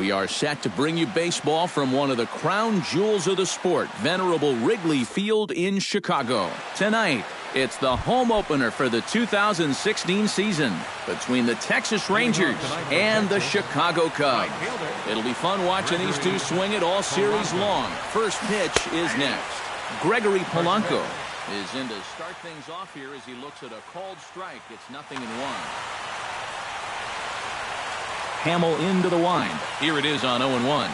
We are set to bring you baseball from one of the crown jewels of the sport, venerable Wrigley Field in Chicago. Tonight, it's the home opener for the 2016 season between the Texas Rangers and the Chicago Cubs. It'll be fun watching these two swing it all series long. First pitch is next. Gregory Polanco is in to start things off here as he looks at a called strike. It's 0-1. Hamill into the wind. Here it is on 0-1.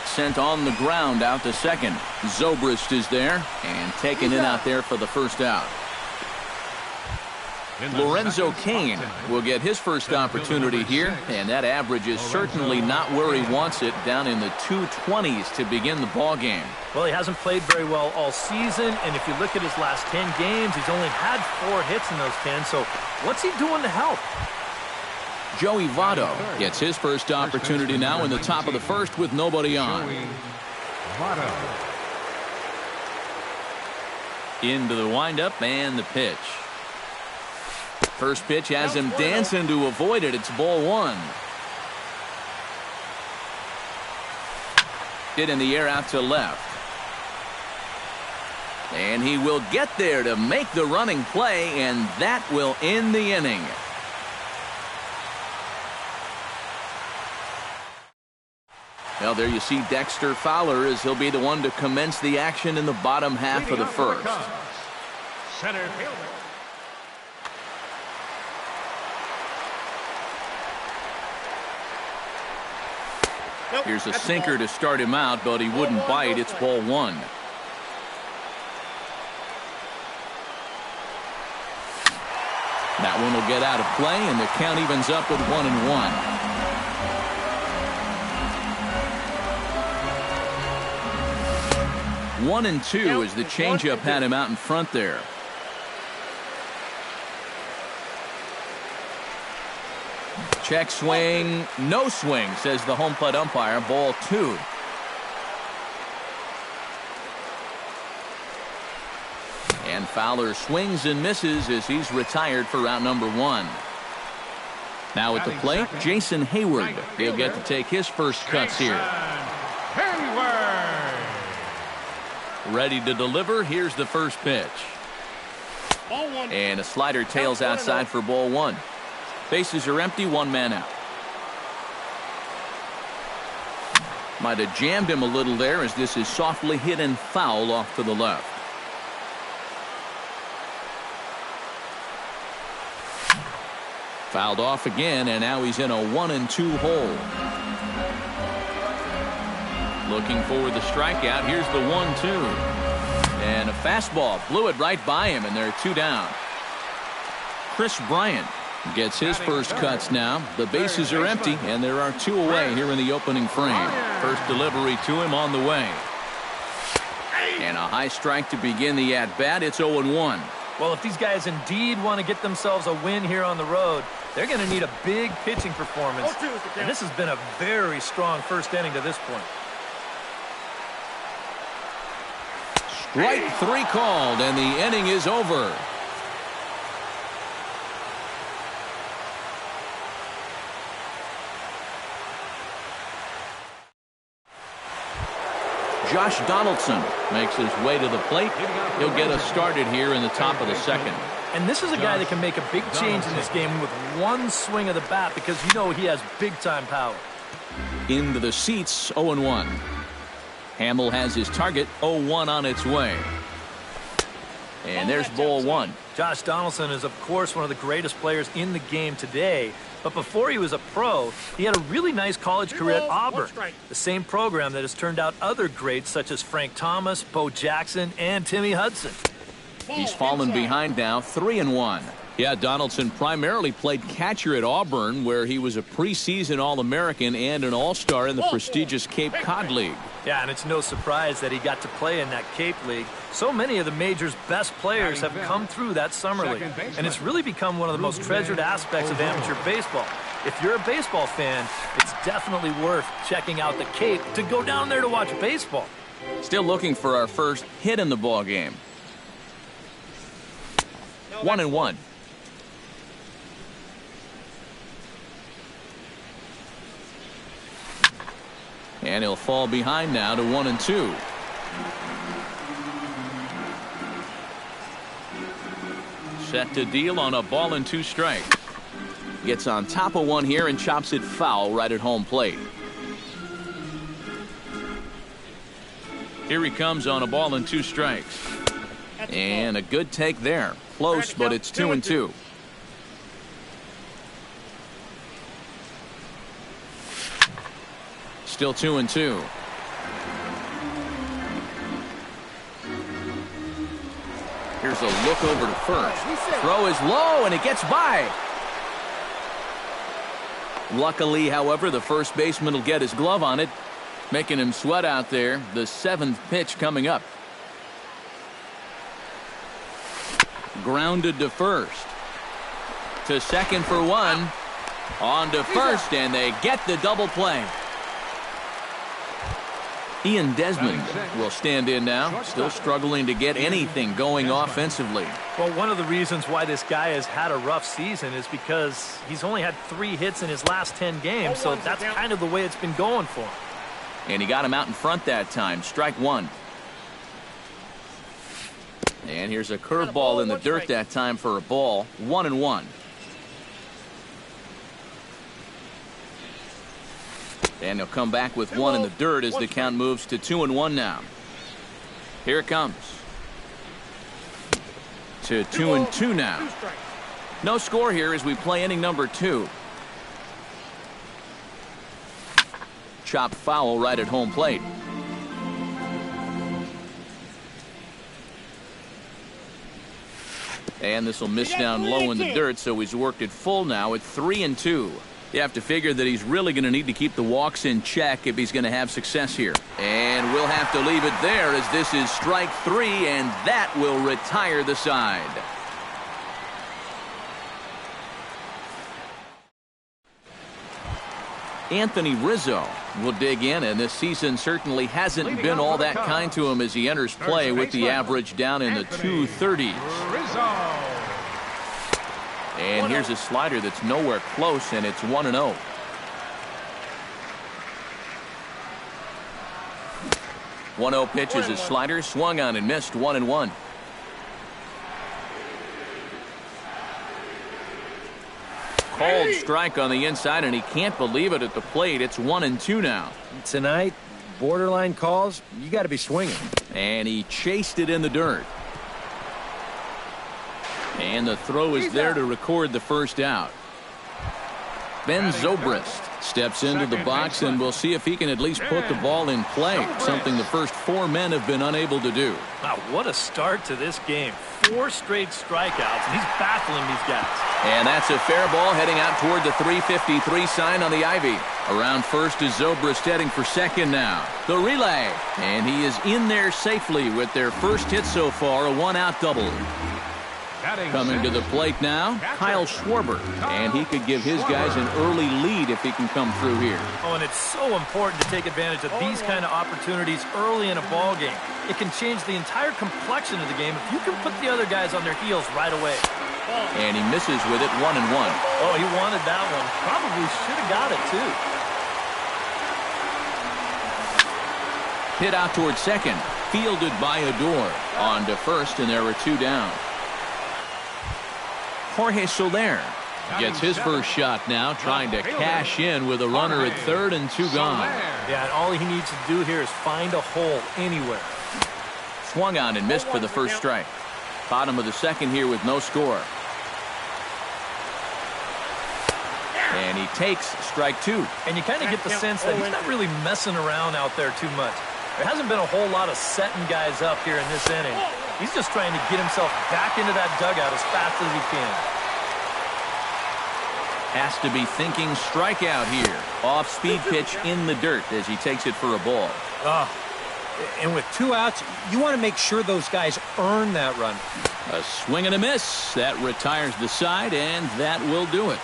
Sent on the ground out to second. Zobrist is there and taken in out there for the first out. Lorenzo Cain will get his first opportunity here, and that average is certainly not where he wants it, down in the 220s to begin the ball game. Well, he hasn't played very well all season, and if you look at his last 10 games, he's only had 4 hits in those 10, so what's he doing to help? Joey Votto gets his first opportunity now in the top of the first with nobody on. Into the windup and the pitch. First pitch has him dancing to avoid it. It's ball 1. Hit in the air out to left. And he will get there to make the running play, and that will end the inning. Well, there you see Dexter Fowler as he'll be the one to commence the action in the bottom half of the first. Center fielder. Here's a sinker to start him out, but he wouldn't bite. It's ball 1. That one will get out of play, and the count evens up with 1-1. 1-2 as the changeup had him out in front there. Check swing, no swing, says the home plate umpire. Ball 2. And Fowler swings and misses as he's retired for round number 1. Now at the plate, Jason Hayward. He'll get to take his first cuts here. Ready to deliver. Here's the first pitch. And a slider tails outside for ball 1. Bases are empty, 1 man out. Might have jammed him a little there as this is softly hit and foul off to the left. Fouled off again, and now he's in a 1-2 hole. Looking for the strikeout. Here's the 1-2. And a fastball blew it right by him, and they're 2 down. Chris Bryant gets his first cuts now. The bases are empty, and there are 2 away here in the opening frame. First delivery to him on the way. And a high strike to begin the at-bat. It's 0-1. Well, if these guys indeed want to get themselves a win here on the road, they're going to need a big pitching performance. And this has been a very strong first inning to this point. Strike 3 called, and the inning is over. Josh Donaldson makes his way to the plate. He'll get us started here in the top of the second. And this is a guy that can make a big change in this game with one swing of the bat, because you know he has big-time power. Into the seats, 0-1. Hamill has his target, 0-1 on its way. And there's ball 1. Josh Donaldson is, of course, one of the greatest players in the game today. But before he was a pro, he had a really nice college career at Auburn, the same program that has turned out other greats such as Frank Thomas, Bo Jackson, and Timmy Hudson. He's fallen behind now, 3-1. Yeah, Donaldson primarily played catcher at Auburn, where he was a preseason All-American and an All-Star in the prestigious Cape Cod League. Yeah, and it's no surprise that he got to play in that Cape League. So many of the major's best players have come through that summer league, and it's really become one of the most treasured aspects of amateur baseball. If you're a baseball fan, it's definitely worth checking out the Cape to go down there to watch baseball. Still looking for our first hit in the ball game. 1-1. And he'll fall behind now to 1-2. Set to deal on a ball and 2 strikes. Gets on top of one here and chops it foul right at home plate. Here he comes on a ball and 2 strikes. And a good take there. Close, but it's 2-2. Still 2-2. Here's a look over to first. Throw is low, and it gets by. Luckily, however, the first baseman will get his glove on it, making him sweat out there. The 7th pitch coming up. Grounded to first. To second for 1. On to first, and they get the double play. Ian Desmond will stand in now, still struggling to get anything going offensively. Well, one of the reasons why this guy has had a rough season is because he's only had 3 hits in his last 10 games, so that's kind of the way it's been going for him. And he got him out in front that time. Strike 1. And here's a curveball in the dirt that time for a ball. 1-1. And he'll come back with 1 in the dirt as the count moves to 2-1 now. Here it comes. To 2-2 now. No score here as we play inning number 2. Chop foul right at home plate. And this will miss down low in the dirt, so he's worked it full now at 3-2. You have to figure that he's really going to need to keep the walks in check if he's going to have success here. And we'll have to leave it there as this is strike 3, and that will retire the side. Anthony Rizzo will dig in, and this season certainly hasn't been all that kind to him as he enters play with the average down in the 230s. And here's a slider that's nowhere close, and it's 1-0. One-0 pitch is a slider, swung on and missed. 1-1. Cold strike on the inside, and he can't believe it at the plate. It's 1-2 now. Tonight, borderline calls, you got to be swinging. And he chased it in the dirt. And the throw is there to record the first out. Ben Zobrist steps into the box, and we'll see if he can at least put the ball in play, something the first 4 men have been unable to do. Wow, what a start to this game. 4 straight strikeouts, and he's baffling these guys. And that's a fair ball heading out toward the 353 sign on the ivy. Around first is Zobrist heading for second now. The relay, and he is in there safely with their first hit so far, a 1-out double. Coming to the plate now, Kyle Schwarber, and he could give his guys an early lead if he can come through here. Oh, and it's so important to take advantage of these kind of opportunities early in a ball game. It can change the entire complexion of the game if you can put the other guys on their heels right away. And he misses with it, 1-1. Oh, he wanted that one. Probably should have got it, too. Hit out toward second, fielded by Adore. On to first, and there were 2 down. Jorge Soler gets his first shot now, trying to cash in with a runner at third and 2 gone. Yeah, and all he needs to do here is find a hole anywhere. Swung on and missed for the first strike. Bottom of the second here with no score. And he takes strike 2. And you kind of get the sense that he's not really messing around out there too much. There hasn't been a whole lot of setting guys up here in this inning. He's just trying to get himself back into that dugout as fast as he can. Has to be thinking strikeout here. Off-speed pitch in the dirt as he takes it for a ball. And with 2 outs, you want to make sure those guys earn that run. A swing and a miss. That retires the side, and that will do it.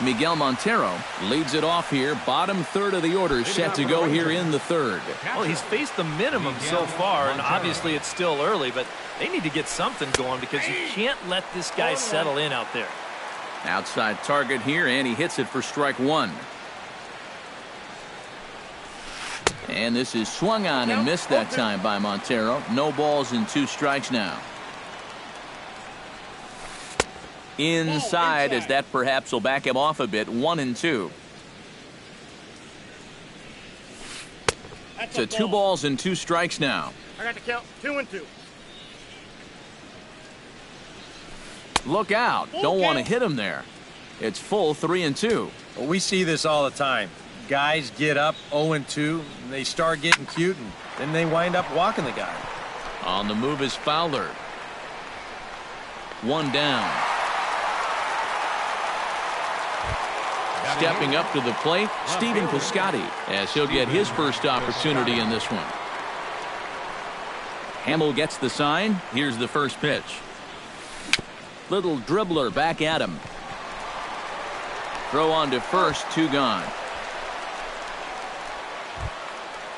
Miguel Montero leads it off here. Bottom third of the order set to go here in the third. Well, he's faced the minimum so far, and obviously it's still early, but they need to get something going because you can't let this guy settle in out there. Outside target here, and he hits it for strike one. And this is swung on and missed that time by Montero. No balls and 2 strikes now. Inside, as that perhaps will back him off a bit. 1-2. So 2 balls and 2 strikes now. I got to count 2-2. Look out. Don't want to hit him there. It's full 3-2. Well, we see this all the time. Guys get up 0-2, and they start getting cute, and then they wind up walking the guy. On the move is Fowler. 1 down. Stepping up to the plate, Stephen Piscotty, as he'll get his first opportunity in this one. Hamill gets the sign. Here's the first pitch. Little dribbler back at him. Throw on to first, 2 gone.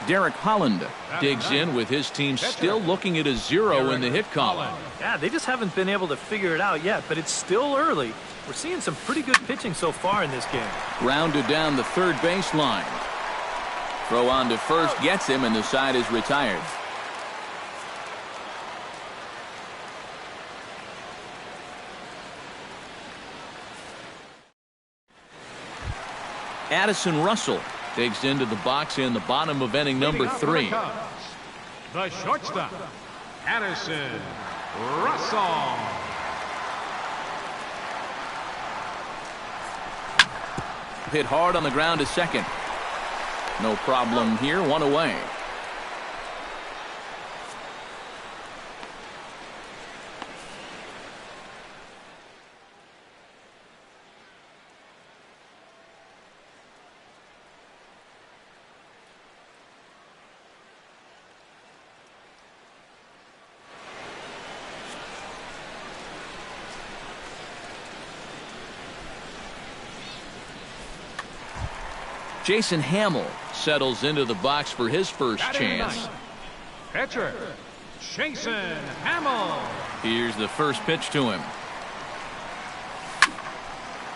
Derek Holland digs in with his team still looking at a 0 in the hit column. Yeah, they just haven't been able to figure it out yet, but it's still early. We're seeing some pretty good pitching so far in this game. Rounded down the third baseline. Throw on to first gets him, and the side is retired. Addison Russell digs into the box in the bottom of inning number 3. The shortstop, Addison Russell. Hit hard on the ground to second. No problem here. 1 away. Jason Hamill settles into the box for his first chance. Pitcher, Jason Hamill. Here's the first pitch to him.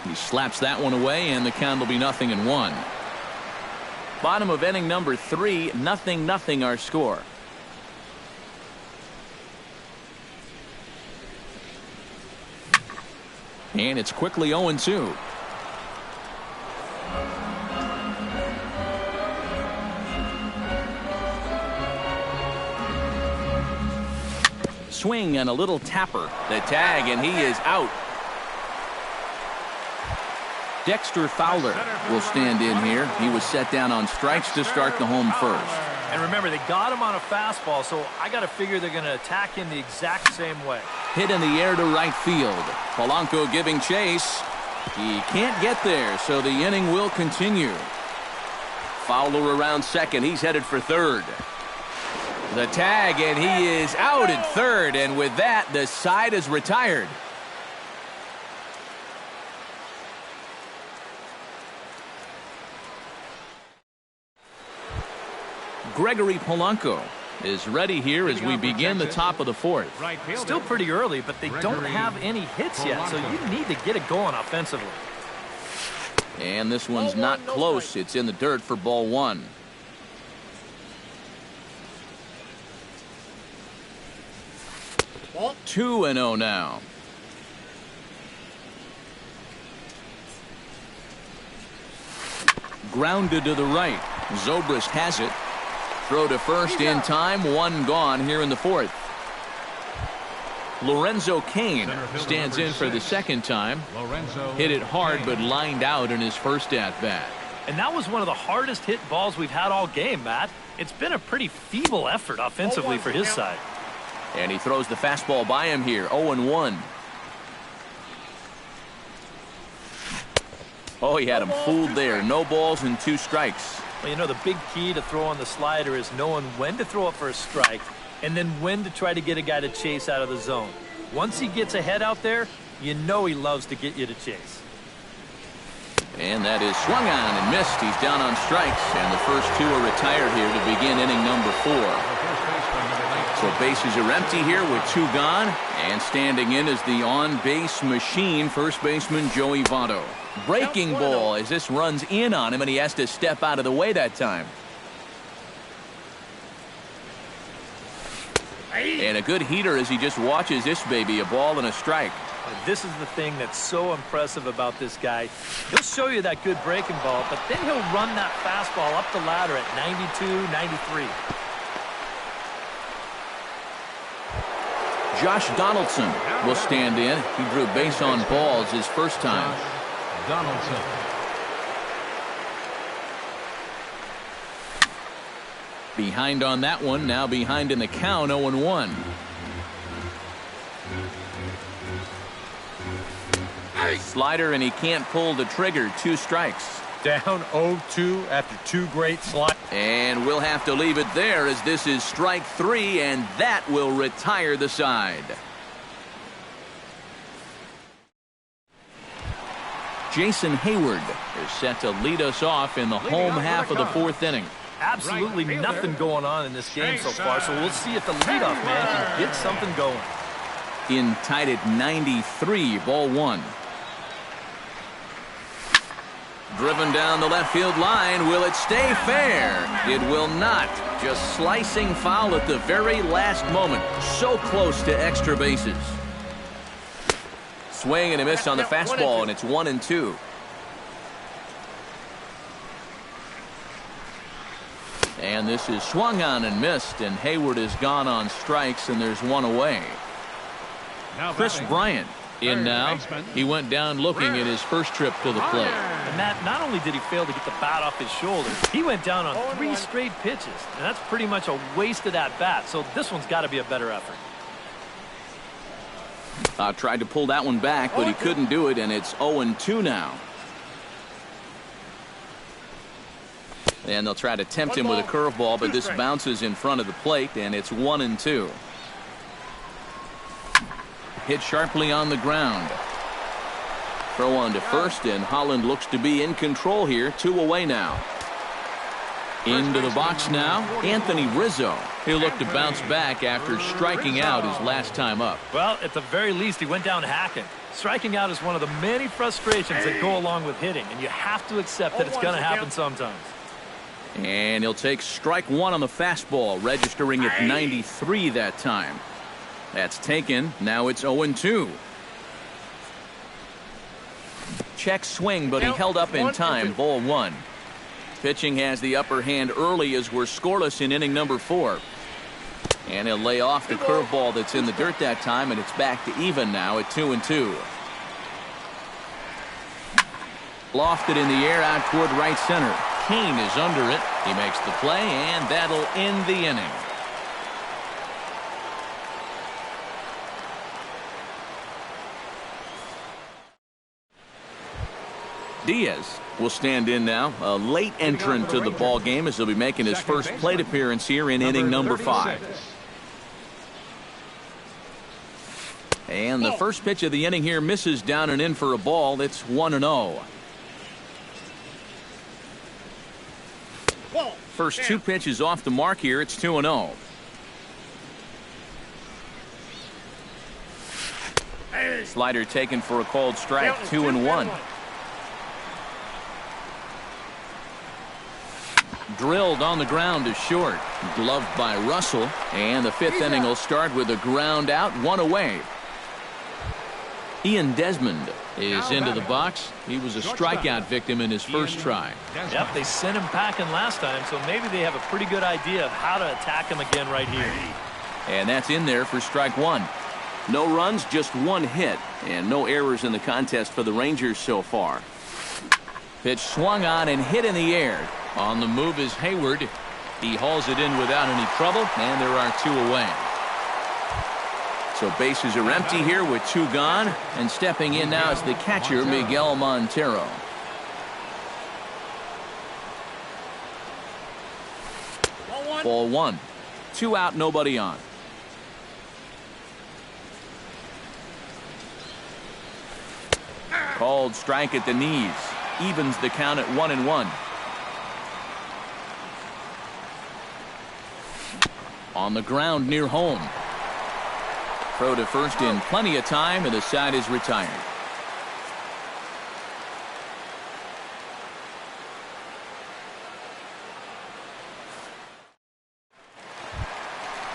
He slaps that one away, and the count will be 0-1. Bottom of inning number 3, 0-0 our score. And it's quickly 0-2. Swing and a little tapper. The tag, and he is out. Dexter Fowler will stand in here. He was set down on strikes to start the home first. And remember, they got him on a fastball, so I got to figure they're going to attack him the exact same way. Hit in the air to right field. Polanco giving chase. He can't get there, so the inning will continue. Fowler around second. He's headed for third. The tag, and he is out at third, and with that, the side is retired. Gregory Polanco is ready here as we begin the top of the 4th. Still pretty early, but they don't have any hits yet, so you need to get it going offensively. And this one's not close. It's in the dirt for ball 1. Ball 2-0 now. Grounded to the right. Zobrist has it. Throw to first in time. 1 gone here in the 4th. Lorenzo Cain stands in for the second time. Hit it hard, but lined out in his first at-bat. And that was one of the hardest hit balls we've had all game, Matt. It's been a pretty feeble effort offensively for his side. And he throws the fastball by him here. 0-1. Oh, he had him fooled there. No balls and 2 strikes. Well, you know, the big key to throw on the slider is knowing when to throw it for a strike and then when to try to get a guy to chase out of the zone. Once he gets ahead out there, you know he loves to get you to chase. And that is swung on and missed. He's down on strikes, and the first two are retired here to begin inning number 4. So bases are empty here with 2 gone, and standing in is the on-base machine, first baseman Joey Votto. Breaking ball as this runs in on him, and he has to step out of the way that time. And a good heater as he just watches this baby, a ball and a strike. This is the thing that's so impressive about this guy. He'll show you that good breaking ball, but then he'll run that fastball up the ladder at 92, 93. Josh Donaldson will stand in. He drew base on balls his first time. Donaldson. Behind on that one, now behind in the count, 0-1. Slider, and he can't pull the trigger. 2 strikes. Down 0-2 after 2 great slides. And we'll have to leave it there as this is strike 3, and that will retire the side. Jason Hayward is set to lead us off in the home half of the 4th inning. Absolutely nothing going on in this game so far, so we'll see if the leadoff man can get something going. In tied at 93, ball 1. Driven down the left field line. Will it stay fair? It will not. Just slicing foul at the very last moment. So close to extra bases. Swing and a miss on the fastball, and it's 1-2. And this is swung on and missed, and Hayward is gone on strikes, and there's 1 away. Chris Bryant in now. He went down looking at his first trip to the plate. And Matt, not only did he fail to get the bat off his shoulder, he went down on 3 straight pitches. And that's pretty much a waste of that bat. So this one's got to be a better effort. Tried to pull that one back, but he couldn't do it, and it's 0-2 now. And they'll try to tempt him with a curveball, but this bounces in front of the plate, and it's 1-2. Hit sharply on the ground. Throw on to first, and Holland looks to be in control here. 2 away now. Into the box now, Anthony Rizzo. He'll look to bounce back after striking out his last time up. Well, at the very least, he went down hacking. Striking out is one of the many frustrations that go along with hitting, and you have to accept that it's going to happen sometimes. And he'll take strike 1 on the fastball, registering at 93 that time. That's taken. Now it's 0-2. Check swing, but he held up in time. Ball 1. Pitching has the upper hand early as we're scoreless in inning number 4. And he'll lay off the curveball that's in the dirt that time, and it's back to even now at 2-2. Lofted in the air out toward right center. Kane is under it. He makes the play, and that'll end the inning. Diaz will stand in now, a late entrant to the ball game as he'll be making his first plate appearance here in inning number 5. And the first pitch of the inning here misses down and in for a ball. That's 1-0. First 2 pitches off the mark here. It's 2-0. Slider taken for a called strike. 2-1. Drilled on the ground to short. Gloved by Russell. And the 5th inning will start with a ground out, 1 away. Ian Desmond is into the box. He was a strikeout victim in his first try. Yep, they sent him packing last time, so maybe they have a pretty good idea of how to attack him again right here. And that's in there for strike 1. No runs, just 1 hit, and no errors in the contest for the Rangers so far. Pitch swung on and hit in the air. On the move is Hayward. He hauls it in without any trouble, and there are 2 away. So bases are empty here with 2 gone, and stepping in now is the catcher, Miguel Montero. Ball 1. 2 out, nobody on. Called strike at the knees. evens the count at 1-1. On the ground near home. Throw to first in plenty of time, and the side is retired.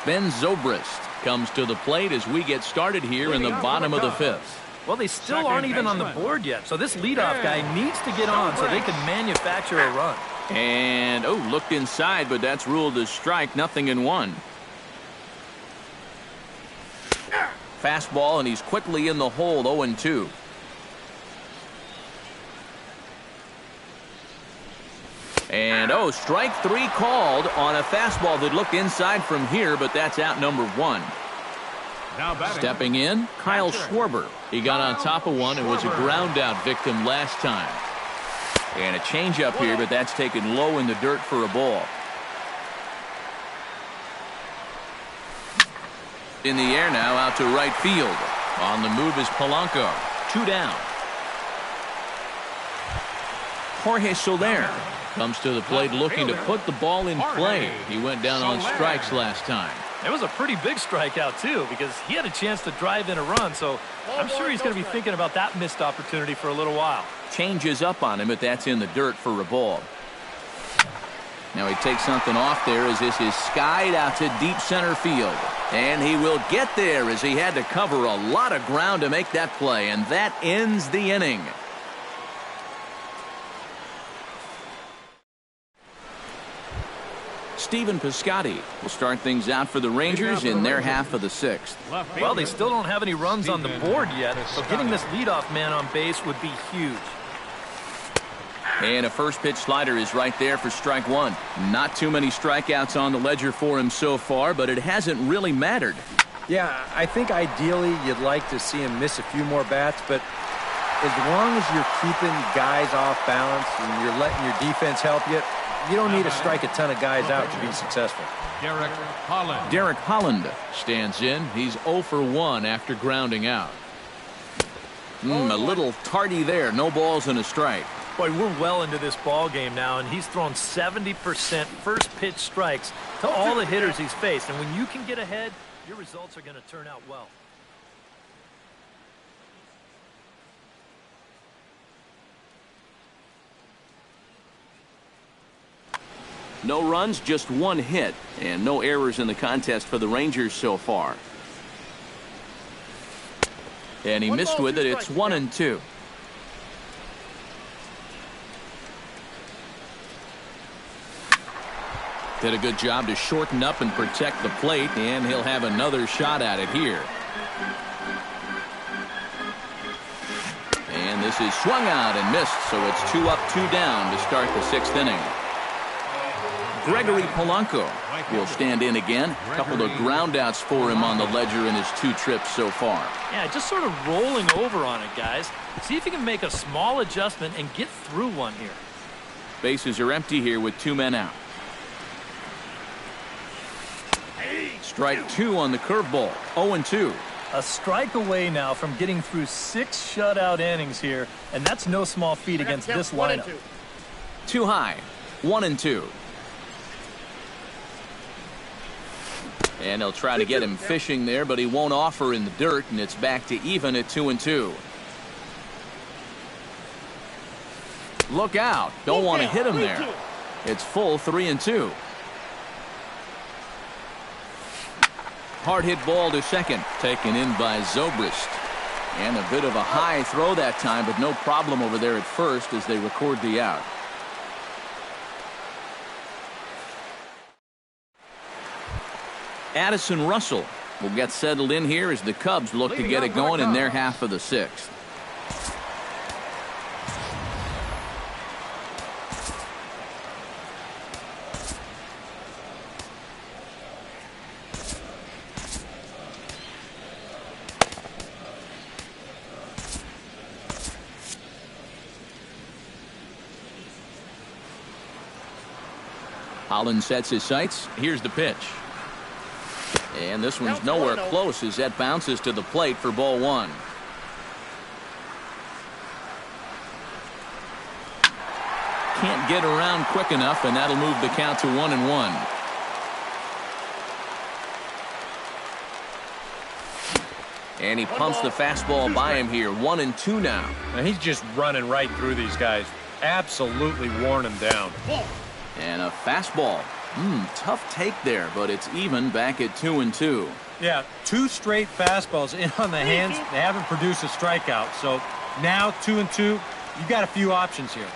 Ben Zobrist comes to the plate as we get started here in the bottom of the fifth. Well, they still aren't even on the board yet, so this leadoff guy needs to get on so they can manufacture a run. And, looked inside, but that's ruled as strike, 0-1. Fastball, and he's quickly in the hole, 0-2. And, strike 3 called on a fastball that looked inside from here, but that's out number 1. Stepping in, Kyle Schwarber. He got on top of one and was a ground-out victim last time. And a changeup here, but that's taken low in the dirt for a ball. In the air now, out to right field. On the move is Polanco. 2 down. Jorge Soler comes to the plate looking to put the ball in play. He went down on strikes last time. It was a pretty big strikeout, too, because he had a chance to drive in a run, so I'm sure he's going to be thinking about that missed opportunity for a little while. Changes up on him, but that's in the dirt for a ball. Now he takes something off there as this is skied out to deep center field. And he will get there as he had to cover a lot of ground to make that play, and that ends the inning. Stephen Piscotty will start things out for the Rangers in their half of the sixth. Well, they still don't have any runs on the board yet, so getting this leadoff man on base would be huge. And a first pitch slider is right there for strike 1. Not too many strikeouts on the ledger for him so far, but it hasn't really mattered. Yeah, I think ideally you'd like to see him miss a few more bats, but as long as you're keeping guys off balance and you're letting your defense help you, you don't need to strike a ton of guys out to be successful. Derek Holland stands in. He's 0 for 1 after grounding out. A little tardy there. No balls and a strike. Boy, we're well into this ball game now, and he's thrown 70% first pitch strikes to all the hitters he's faced. And when you can get ahead, your results are going to turn out well. No runs, just 1 hit, and no errors in the contest for the Rangers so far. And he missed with it. It's 1-2. Did a good job to shorten up and protect the plate, and he'll have another shot at it here. And this is swung out and missed, so it's 2 up, 2 down to start the 6th inning. Gregory Polanco will stand in again. A couple of groundouts for him on the ledger in his 2 trips so far. Yeah, just sort of rolling over on it, guys. See if you can make a small adjustment and get through one here. Bases are empty here with 2 men out. Strike 2 on the curveball. 0-2. A strike away now from getting through 6 shutout innings here, and that's no small feat against this lineup. Too high. 1-2. And they'll try to get him fishing there, but he won't offer in the dirt, and it's back to even at 2-2. Look out. Don't want to hit him there. It's full 3-2. Hard hit ball to second, taken in by Zobrist. And a bit of a high throw that time, but no problem over there at first as they record the out. Addison Russell will get settled in here as the Cubs look to get it going in their half of the 6th. Holland sets his sights. Here's the pitch. And this one's nowhere close as that bounces to the plate for ball 1. can't get around quick enough, and that'll move the count to 1-1. And he pumps the fastball by him here. 1-2 now. Now he's just running right through these guys. Absolutely worn them down. And a fastball. Tough take there, but it's even back at 2-2. Yeah, 2 straight fastballs in on the hands. They haven't produced a strikeout. So now 2-2, you've got a few options here.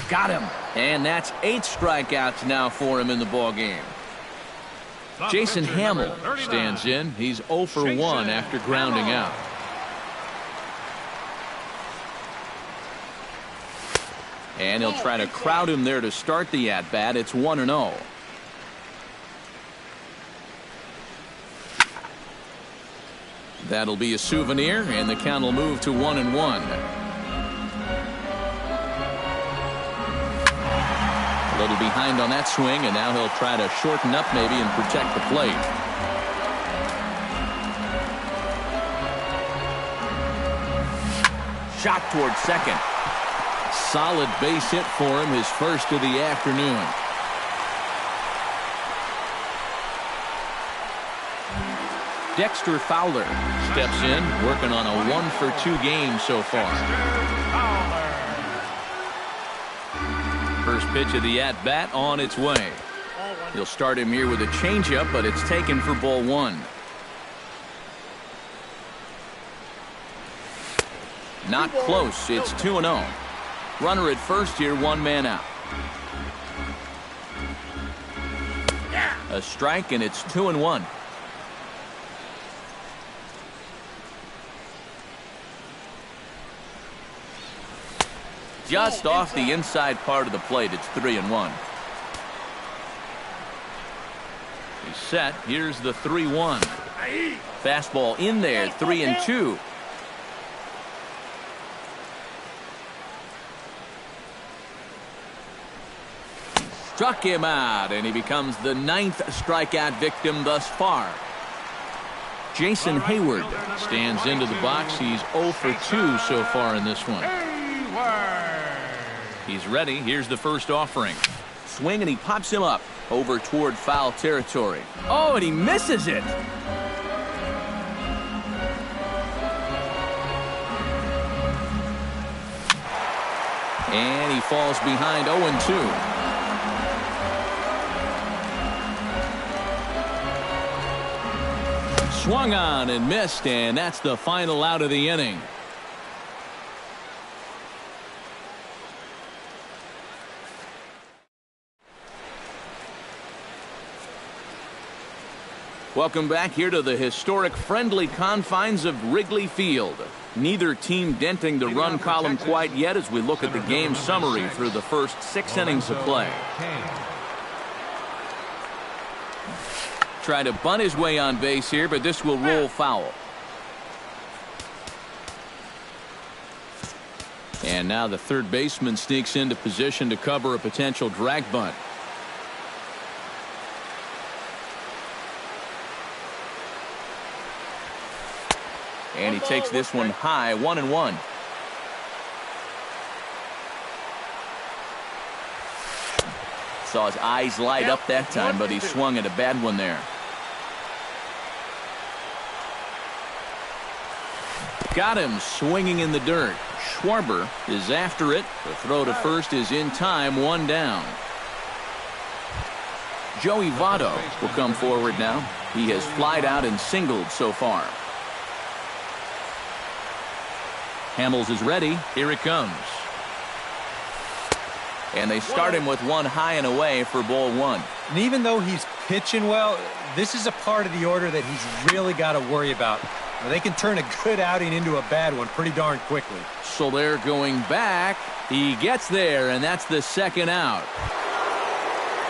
Got him. And that's 8 strikeouts now for him in the ballgame. Jason Hamill stands in. He's 0 for 1 after grounding out. And he'll try to crowd him there to start the at-bat. It's 1-0. That'll be a souvenir, and the count will move to 1-1. A little behind on that swing, and now he'll try to shorten up maybe and protect the plate. Shot towards second. Solid base hit for him, his first of the afternoon. Dexter Fowler steps in, working on a 1 for 2 game so far. First pitch of the at-bat on its way. He'll start him here with a changeup, but it's taken for ball 1. Not close. It's 2-0. Runner at first here, 1 man out. A strike, and it's 2-1. Just off the inside part of the plate. It's 3-1. He's set. Here's the 3-1. Fastball in there. 3-2. Struck him out, and he becomes the 9th strikeout victim thus far. Jason Hayward stands into the box. He's 0 for 2 so far in this one. He's ready. Here's the first offering. Swing, and he pops him up over toward foul territory. Oh, and he misses it. And he falls behind 0-2. Swung on and missed, and that's the final out of the inning. Welcome back here to the historic friendly confines of Wrigley Field. Neither team denting the run column quite yet as we look at the game summary through the first 6 innings of play. Try to bunt his way on base here, but this will roll foul. And now the third baseman sneaks into position to cover a potential drag bunt. And he takes this one high, 1-1. Saw his eyes light up that time, but he swung at a bad one there. Got him swinging in the dirt. Schwarber is after it. The throw to first is in time, 1 down. Joey Votto will come forward now. He has flied out and singled so far. Hamels is ready. Here it comes. And they start him with 1 high and away for ball 1. And even though he's pitching well, this is a part of the order that he's really got to worry about. They can turn a good outing into a bad one pretty darn quickly. So they're going back. He gets there, and that's the 2nd out.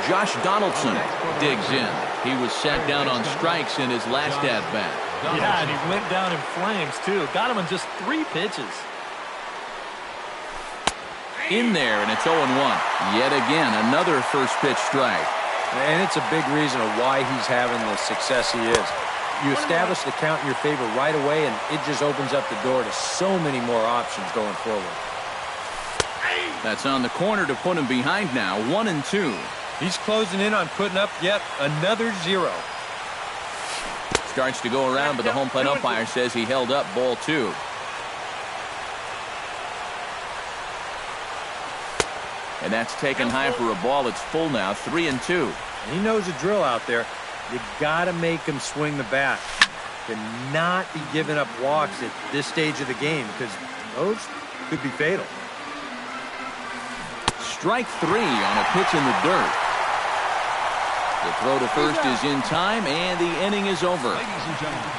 Josh Donaldson digs in. He was sat down on strikes in his last at-bat. Yeah, and he went down in flames, too. Got him in just 3 pitches. In there, and it's 0-1. Yet again, another first pitch strike. And it's a big reason of why he's having the success he is. You establish the count in your favor right away, and it just opens up the door to so many more options going forward. That's on the corner to put him behind now, 1-2. He's closing in on putting up yet another 0. Starts to go around, but the home plate umpire says he held up, ball 2. And that's taken high for a ball. It's full now, 3-2. He knows the drill out there. You got to make him swing the bat. Cannot be giving up walks at this stage of the game because those could be fatal. Strike 3 on a pitch in the dirt. The throw to first is in time, and the inning is over. Ladies and gentlemen,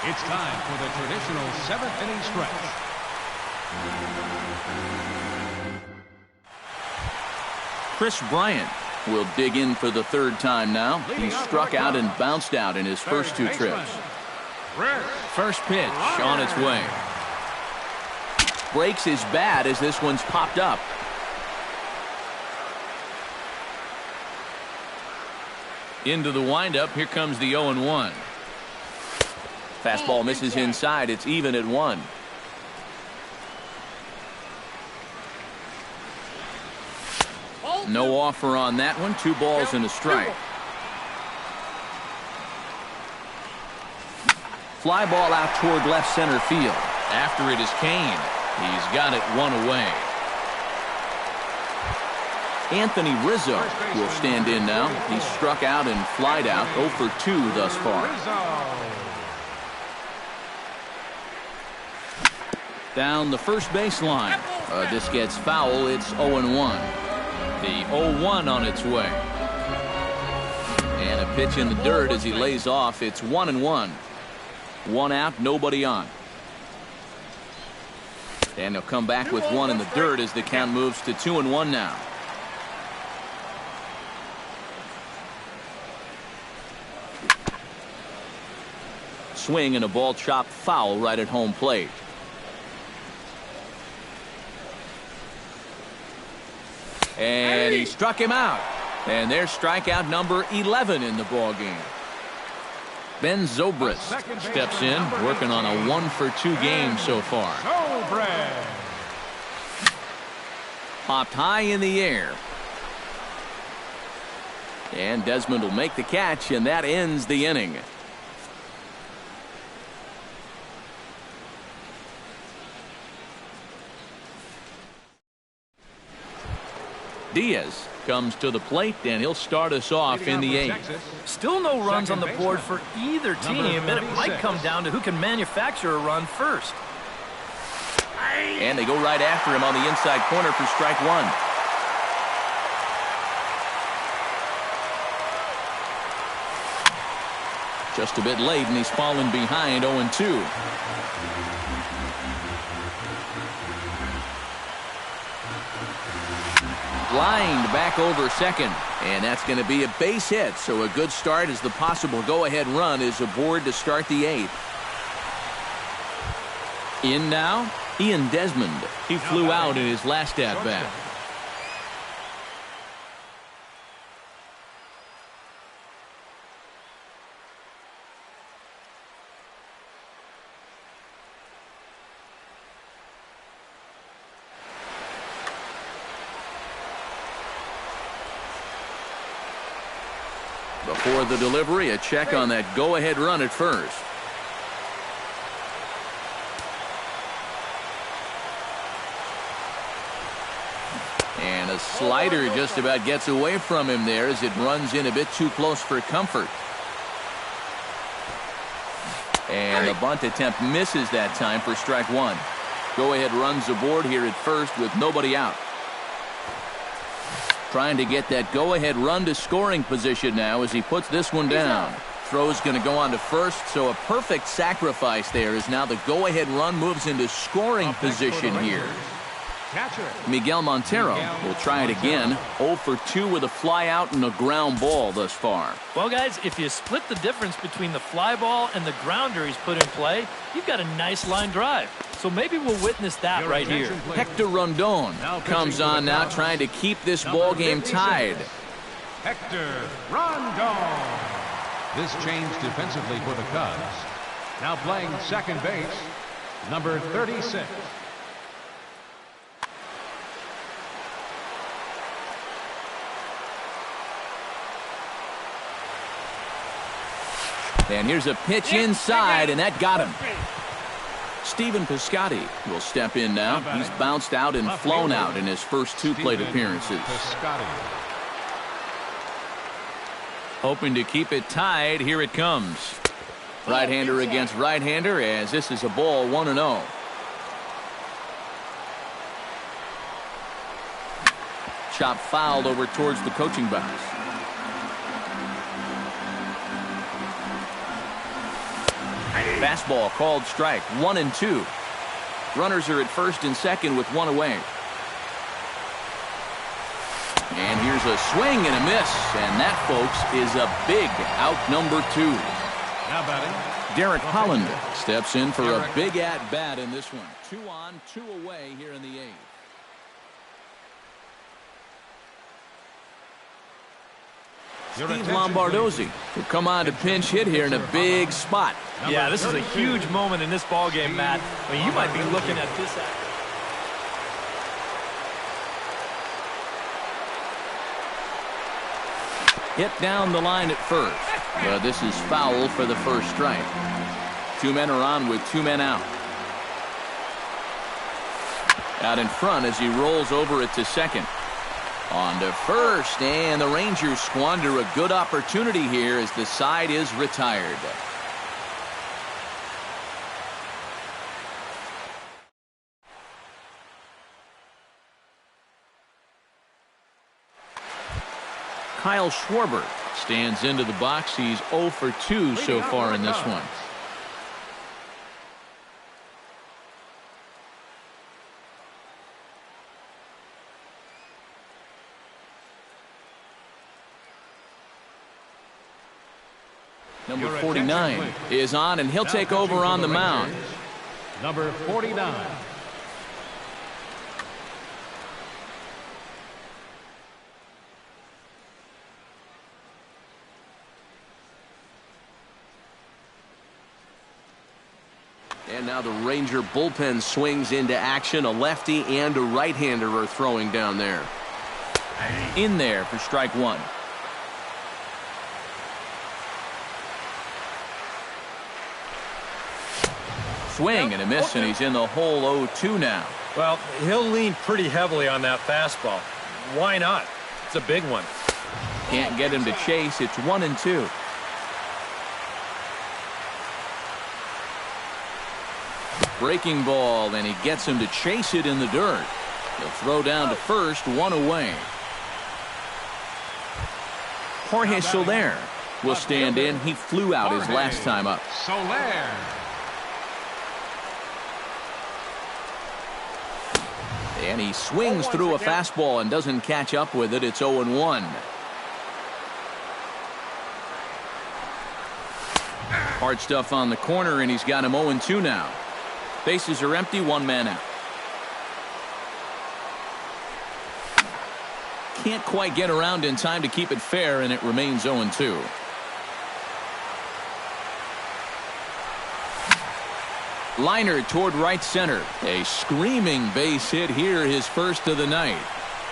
it's time for the traditional 7th inning stretch. Chris Bryant will dig in for the 3rd time now. He struck out and bounced out in his first 2 trips. First pitch on its way. Breaks his bat as this one's popped up. Into the windup. Here comes the 0-1. Fastball misses inside. It's even at 1. No offer on that one. 2 balls and a strike. Fly ball out toward left center field. After it is Kane. He's got it 1 away. Anthony Rizzo will stand in now. He's struck out and flied out, 0 for 2 thus far. Down the first baseline. This gets foul. It's 0-1. The 0-1 on its way. And a pitch in the dirt as he lays off. It's 1-1. 1 out, nobody on. And they'll come back with 1 in the dirt as the count moves to 2-1 now. Swing and a ball chopped foul right at home plate. And he struck him out. And there's strikeout number 11 in the ball game. Ben Zobrist steps in, working on a 1 for 2 game so far. Popped high in the air. And Desmond will make the catch, and that ends the inning. Diaz comes to the plate, and he'll start us off in the 8th. Still no runs on the board for either team, and it might come down to who can manufacture a run first. And they go right after him on the inside corner for strike 1. Just a bit late, and he's fallen behind 0-2. Lined back over second, and that's going to be a base hit, so a good start as the possible go-ahead run is aboard to start the 8th. In now, Ian Desmond. He flew out in his last at-bat. Before the delivery, a check on that go-ahead run at first. And a slider just about gets away from him there as it runs in a bit too close for comfort. And the bunt attempt misses that time for strike 1. Go-ahead runs aboard here at first with nobody out. Trying to get that go-ahead run to scoring position now as he puts this one down. Throw's going to go on to first, so a perfect sacrifice there as now the go-ahead run moves into scoring position here. Miguel Montero will try it again. 0 for 2 with a fly out and a ground ball thus far. Well, guys, if you split the difference between the fly ball and the grounder he's put in play, you've got a nice line drive. So maybe we'll witness that right here. Hector Rondon comes on now, trying to keep this ball game tied. Hector Rondon. This change defensively for the Cubs. Now playing second base, number 36. And here's a pitch inside, and that got him. Stephen Piscotty will step in now. He's bounced out and flown out in his first 2 plate appearances. Hoping to keep it tied. Here it comes. Right-hander against right-hander, as this is a ball 1-0. Chop fouled over towards the coaching box. Fastball called strike. 1-2. Runners are at first and second with 1 away. And here's a swing and a miss. And that, folks, is a big out number 2. Now batting, Derek Holland steps in for a big at-bat in this one. 2 on, 2 away here in the 8th. Steve Lombardozzi will come on to pinch hit here in a big spot. Yeah, this is a huge moment in this ball game, Matt. I mean, you might be looking at this. Hit down the line at first. But this is foul for the first strike. 2 men are on with 2 men out. Out in front as he rolls over it to second. On to first, and the Rangers squander a good opportunity here as the side is retired. Kyle Schwarber stands into the box. He's 0 for 2 so far in this one. Number 49 is on, and he'll take over on the mound. number 49. And now the Ranger bullpen swings into action. A lefty and a right-hander are throwing down there. In there for strike 1. Swing and a miss, and he's in the hole 0-2 now. Well, he'll lean pretty heavily on that fastball. Why not? It's a big one. Can't get him to chase. It's 1-2. Breaking ball, and he gets him to chase it in the dirt. He'll throw down to first, 1 away. Jorge Soler will stand in. He flew out his last time up. Soler. And he swings through a fastball and doesn't catch up with it. It's 0-1. Hard stuff on the corner, and he's got him 0-2 now. Bases are empty, 1 man out. Can't quite get around in time to keep it fair, and it remains 0-2. Liner toward right center. A screaming base hit here, his first of the night.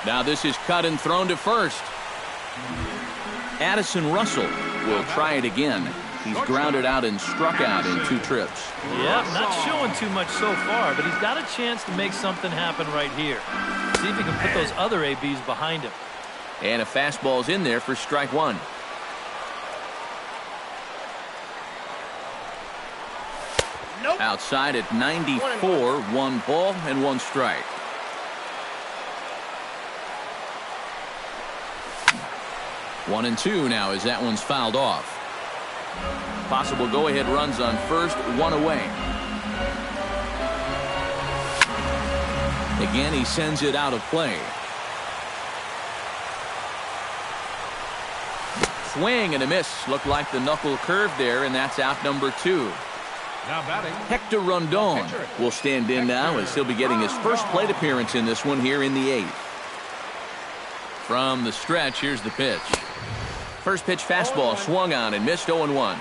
Now this is cut and thrown to first. Addison Russell will try it again. He's grounded out and struck out in 2 trips. Yeah, not showing too much so far, but he's got a chance to make something happen right here. See if he can put those other ABs behind him. And a fastball's in there for strike 1. Outside at 94, 1 ball and 1 strike. One and 2 now as that one's fouled off. Possible go-ahead runs on first, 1 away. Again, he sends it out of play. Swing and a miss. Looked like the knuckle curve there, and that's out number 2. Now batting, Hector Rondon will stand in now as he'll be getting his first plate appearance in this one here in the 8th. From the stretch, here's the pitch. First pitch fastball swung on and missed 0-1.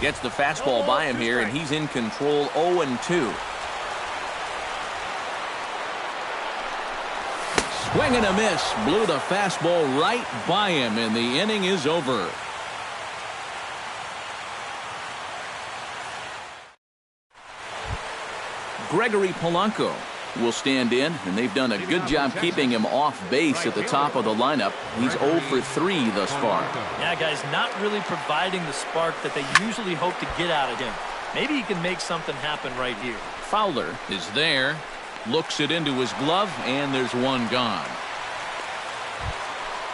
Gets the fastball by him here, and he's in control 0-2. Swing and a miss. Blew the fastball right by him, and the inning is over. Gregory Polanco will stand in, and they've done a good job keeping him off base at the top of the lineup. He's 0 for 3 thus far. Yeah, guys, not really providing the spark that they usually hope to get out of him. Maybe he can make something happen right here. Fowler is there, looks it into his glove, and there's one gone.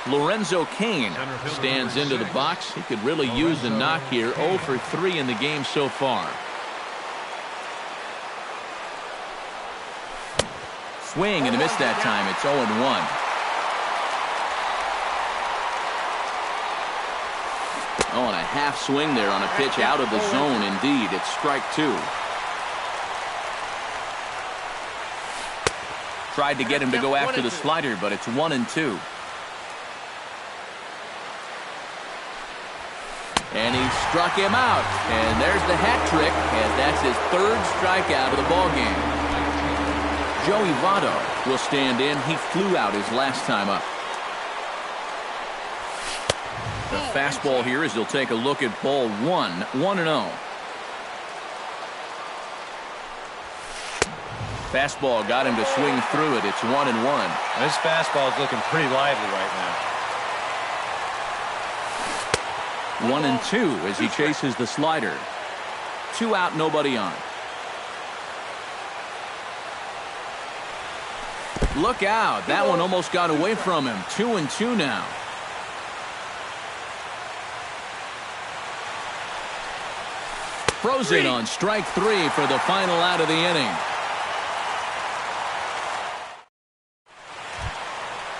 Lorenzo Cain stands into the box. He could really use a knock here. 0 for 3 in the game so far. Swing and a miss that time. It's 0-1. Oh, and a half swing there on a pitch out of the zone. Indeed, it's strike 2. Tried to get him to go after the slider, but it's 1-2. And he struck him out. And there's the hat trick, as that's his 3rd strikeout of the ballgame. Joey Votto will stand in. He flew out his last time up. The fastball here as he'll take a look at ball 1, 1-0. Fastball got him to swing through it. It's 1-1. This fastball is looking pretty lively right now. 1-2 as he chases the slider. 2 out, nobody on. Look out. That one almost got away from him. 2-2 now. Frozen on strike 3 for the final out of the inning.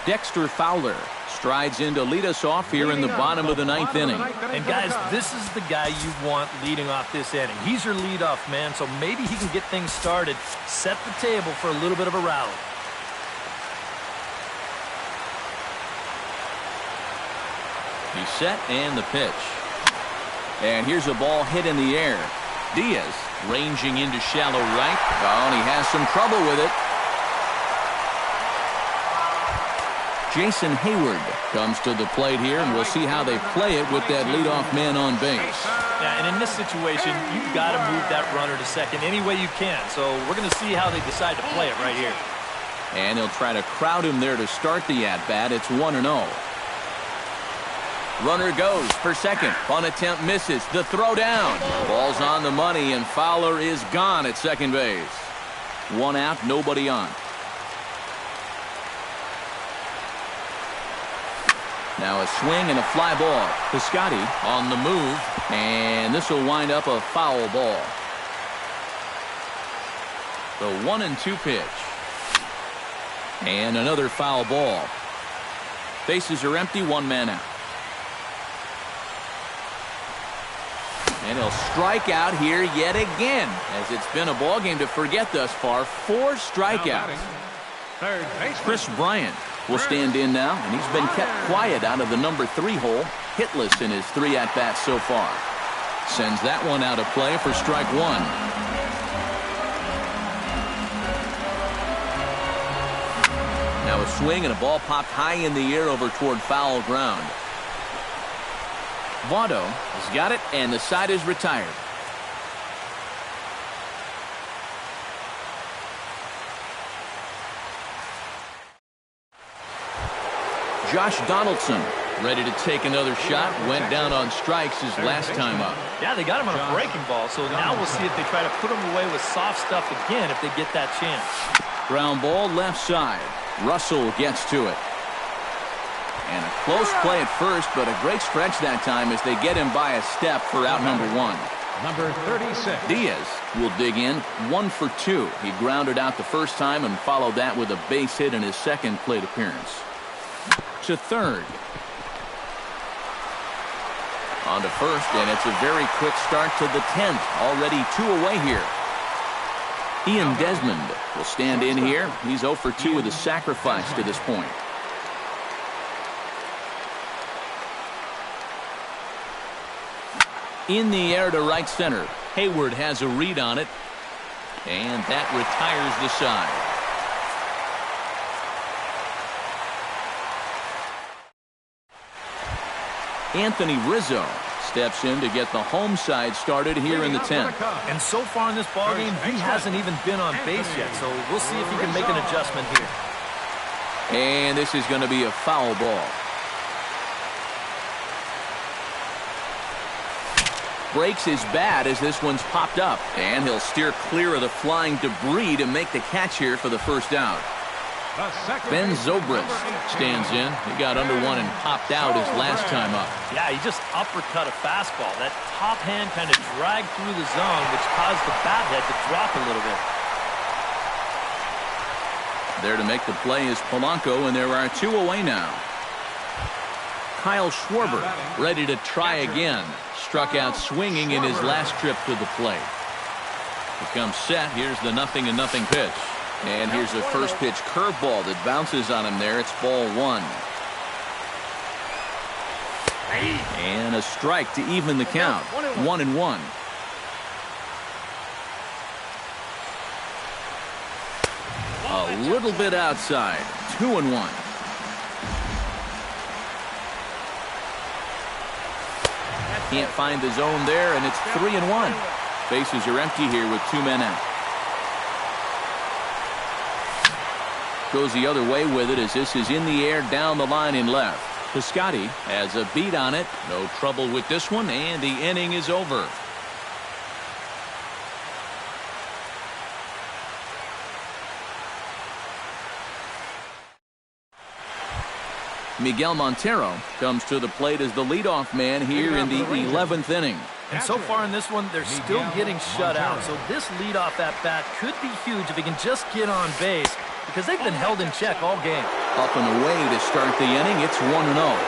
Dexter Fowler strides in to lead us off here in the bottom of the 9th inning. And guys, this is the guy you want leading off this inning. He's your leadoff man, so maybe he can get things started, set the table for a little bit of a rally. He's set and the pitch. And here's a ball hit in the air. Diaz ranging into shallow right. Oh, and he has some trouble with it. Jason Hayward comes to the plate here, and we'll see how they play it with that leadoff man on base. Yeah, and in this situation, you've got to move that runner to second any way you can. So we're going to see how they decide to play it right here. And he'll try to crowd him there to start the at-bat. It's 1-0. Runner goes for second. Bunt attempt misses. The throw down. Ball's on the money, and Fowler is gone at second base. 1 out, nobody on. Now a swing and a fly ball. Piscotty on the move, and this will wind up a foul ball. The 1-2 pitch. And another foul ball. Bases are empty, 1 man out. And he'll strike out here yet again, as it's been a ball game to forget thus far. 4 strikeouts. Chris Bryant will stand in now, and he's been kept quiet out of the number 3 hole, hitless in his 3 at-bats so far. Sends that one out of play for strike 1. Now a swing and a ball popped high in the air over toward foul ground. Votto has got it, and the side is retired. Josh Donaldson ready to take another shot. Went down on strikes his last time up. Yeah, they got him on a breaking ball, so now we'll see if they try to put him away with soft stuff again if they get that chance. Ground ball left side. Russell gets to it. And a close play at first, but a great stretch that time as they get him by a step for out number 1. Number 36. Diaz will dig in. 1 for 2. He grounded out the first time and followed that with a base hit in his second plate appearance. To third. On to first, and it's a very quick start to the 10th. Already 2 away here. Ian Desmond will stand in here. He's 0 for 2 with a sacrifice to this point. In the air to right center. Hayward has a read on it, and that retires the side. Anthony Rizzo steps in to get the home side started here in the 10th. And so far in this ballgame, he hasn't even been on base yet, so we'll see if he can make an adjustment here. And this is going to be a foul ball. Breaks his bat as this one's popped up. And he'll steer clear of the flying debris to make the catch here for the first out. Ben Zobrist stands in. He got under one and popped out his last time up. Yeah, he just uppercut a fastball. That top hand kind of dragged through the zone, which caused the bat head to drop a little bit. There to make the play is Polanco, and there are 2 away now. Kyle Schwarber ready to try again. Struck out swinging in his last trip to the plate. Becomes set. Here's the 0-0 pitch. And here's a first pitch curveball that bounces on him there. It's ball 1. And a strike to even the count. 1-1. A little bit outside. 2-1. Can't find the zone there, and it's 3-1. Bases are empty here with 2 men out. Goes the other way with it as this is in the air down the line in left. Piscotty has a beat on it. No trouble with this one, and the inning is over. Miguel Montero comes to the plate as the leadoff man here in the 11th inning. And so far in this one, they're still getting shut out. So this leadoff at bat could be huge if he can just get on base, because they've been held in check all game. Up and away to start the inning. It's 1-0.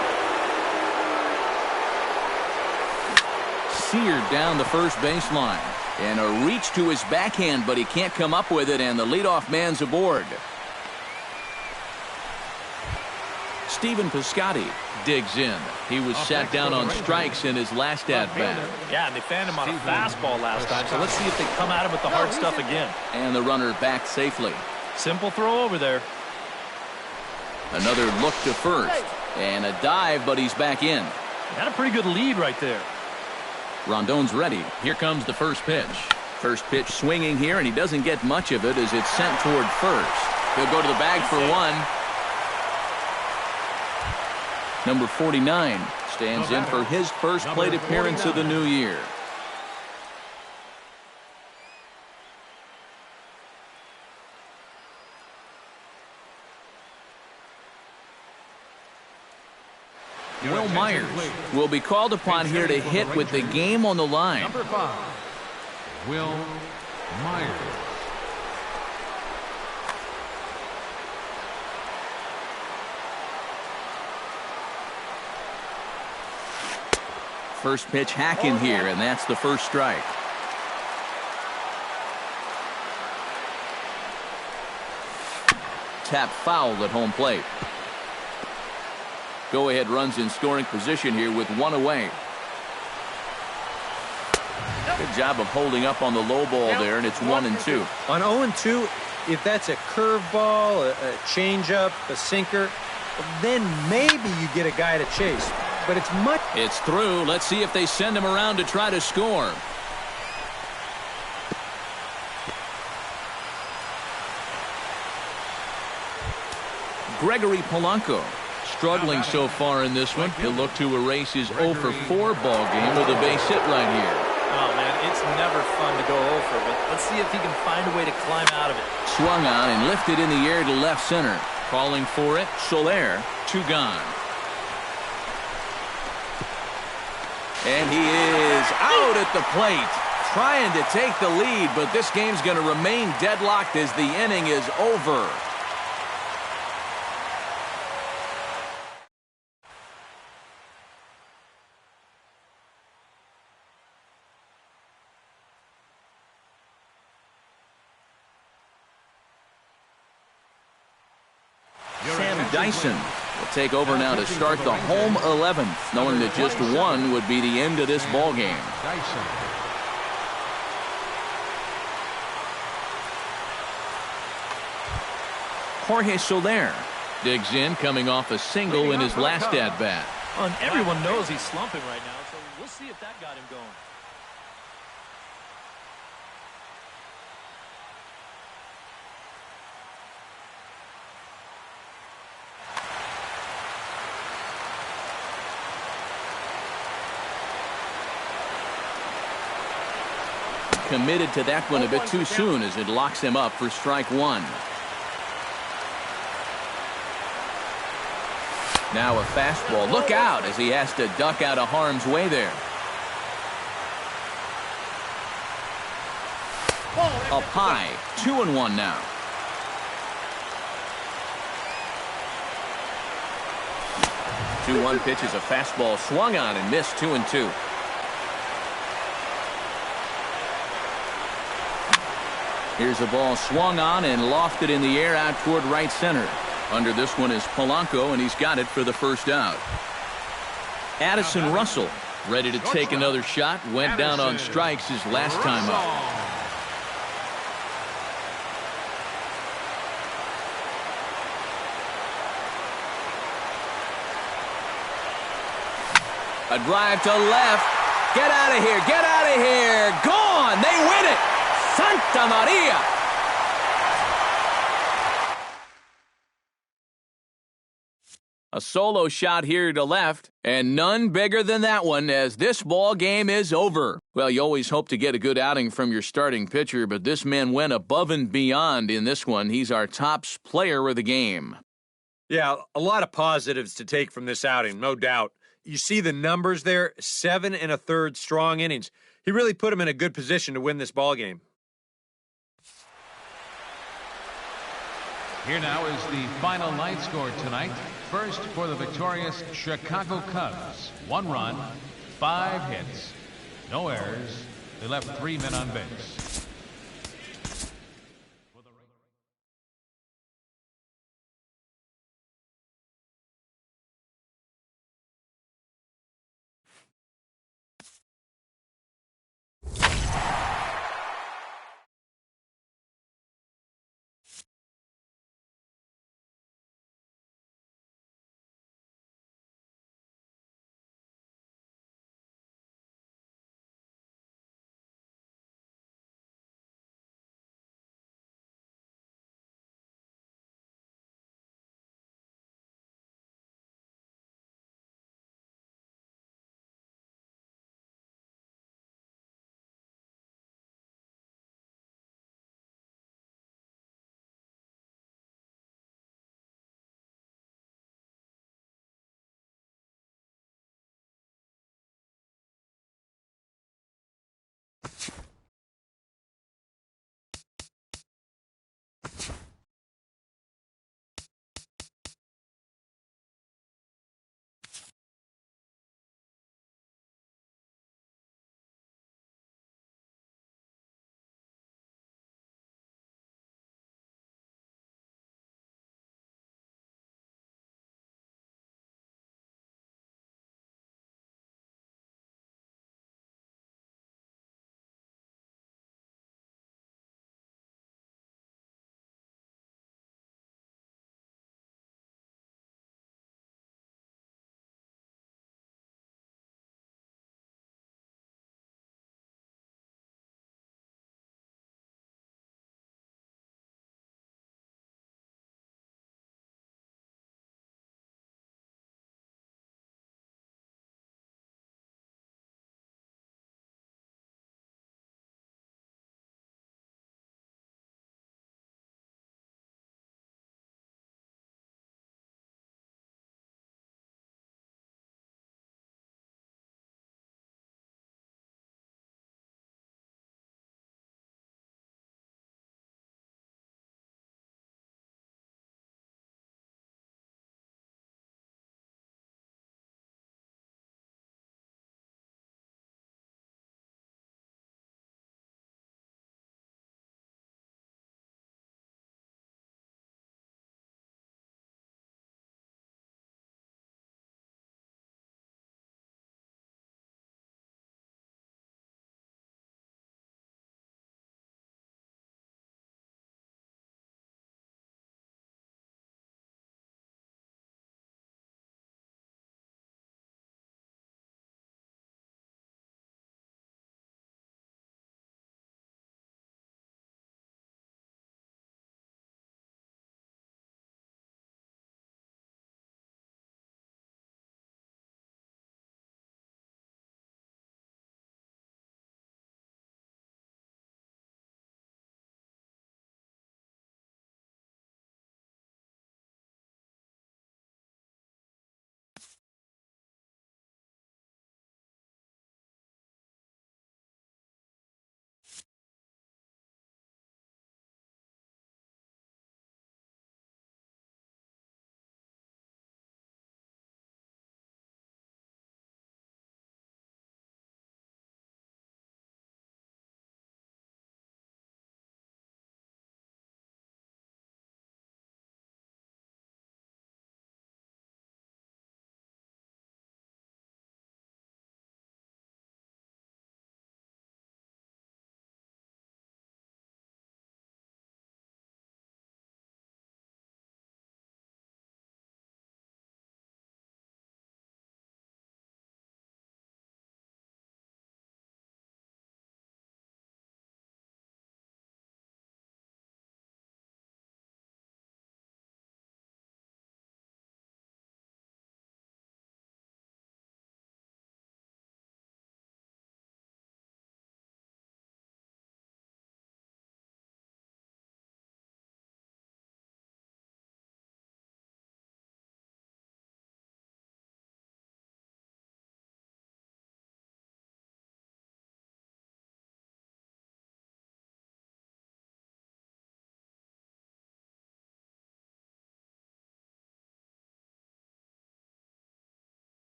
Seared down the first baseline. And a reach to his backhand, but he can't come up with it, and the leadoff man's aboard. Steven Piscotty digs in. He was sat down on strikes in his last at-bat. Yeah, and they found him on a fastball last time, so let's see if they come at him with the hard stuff again. And the runner back safely. Simple throw over there. Another look to first. And a dive, but he's back in. Got a pretty good lead right there. Rondon's ready. Here comes the first pitch. First pitch swinging here, and he doesn't get much of it as it's sent toward first. He'll go to the bag for one. Number 49 stands in for his first plate appearance of the new year. Will Myers will be called upon here to hit with the game on the line. Number 5, Will Myers. First pitch hacking here, and that's the first strike. Tap foul at home plate. Go-ahead runs in scoring position here with 1 away. Good job of holding up on the low ball there, and it's 1-2. On 0-2, if that's a curveball, a changeup, a sinker, then maybe you get a guy to chase. But it's through. Let's see if they send him around to try to score. Gregory Polanco struggling so far in this one. He'll look to erase his 0 for 4 ball game with a base hit right here. Oh, man, it's never fun to go over, but let's see if he can find a way to climb out of it. Swung on and lifted in the air to left center. Calling for it, Soler, 2 gone. And he is out at the plate, trying to take the lead, but this game's going to remain deadlocked as the inning is over. Sam Dyson will take over now to start the home 11th, knowing that just one would be the end of this ball game. Jorge Soler digs in, coming off a single in his last at-bat. And everyone knows he's slumping right now, so we'll see if that got him going. Committed to that one a bit too soon as it locks him up for strike one. Now a fastball. Look out as he has to duck out of harm's way there. Up high, 2-1 now. The 2-1 pitch is a fastball swung on and missed. 2-2. Here's a ball swung on and lofted in the air out toward right center. Under this one is Polanco, and he's got it for the first out. Addison Russell ready to take another shot. Went down on strikes his last time up. A drive to left. Get out of here. Get out of here. Gone. They win it. Santa Maria. A solo shot here to left, and none bigger than that one as this ball game is over. Well, you always hope to get a good outing from your starting pitcher, but this man went above and beyond in this one. He's our top player of the game. Yeah, a lot of positives to take from this outing, no doubt. You see the numbers there, 7 1/3 strong innings. He really put him in a good position to win this ball game. Here now is the final night score tonight. First for the victorious Chicago Cubs. 1 run, 5 hits, no errors. They left 3 men on base.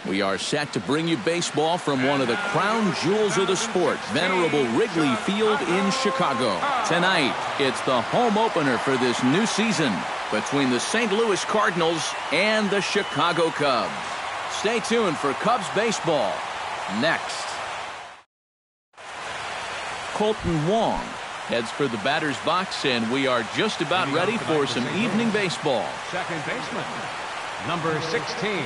We are set to bring you baseball from one of the crown jewels of the sport, venerable Wrigley Field in Chicago. Tonight, it's the home opener for this new season between the St. Louis Cardinals and the Chicago Cubs. Stay tuned for Cubs baseball next. Colton Wong heads for the batter's box, and we are just about ready for some evening baseball. Second baseman, number 16.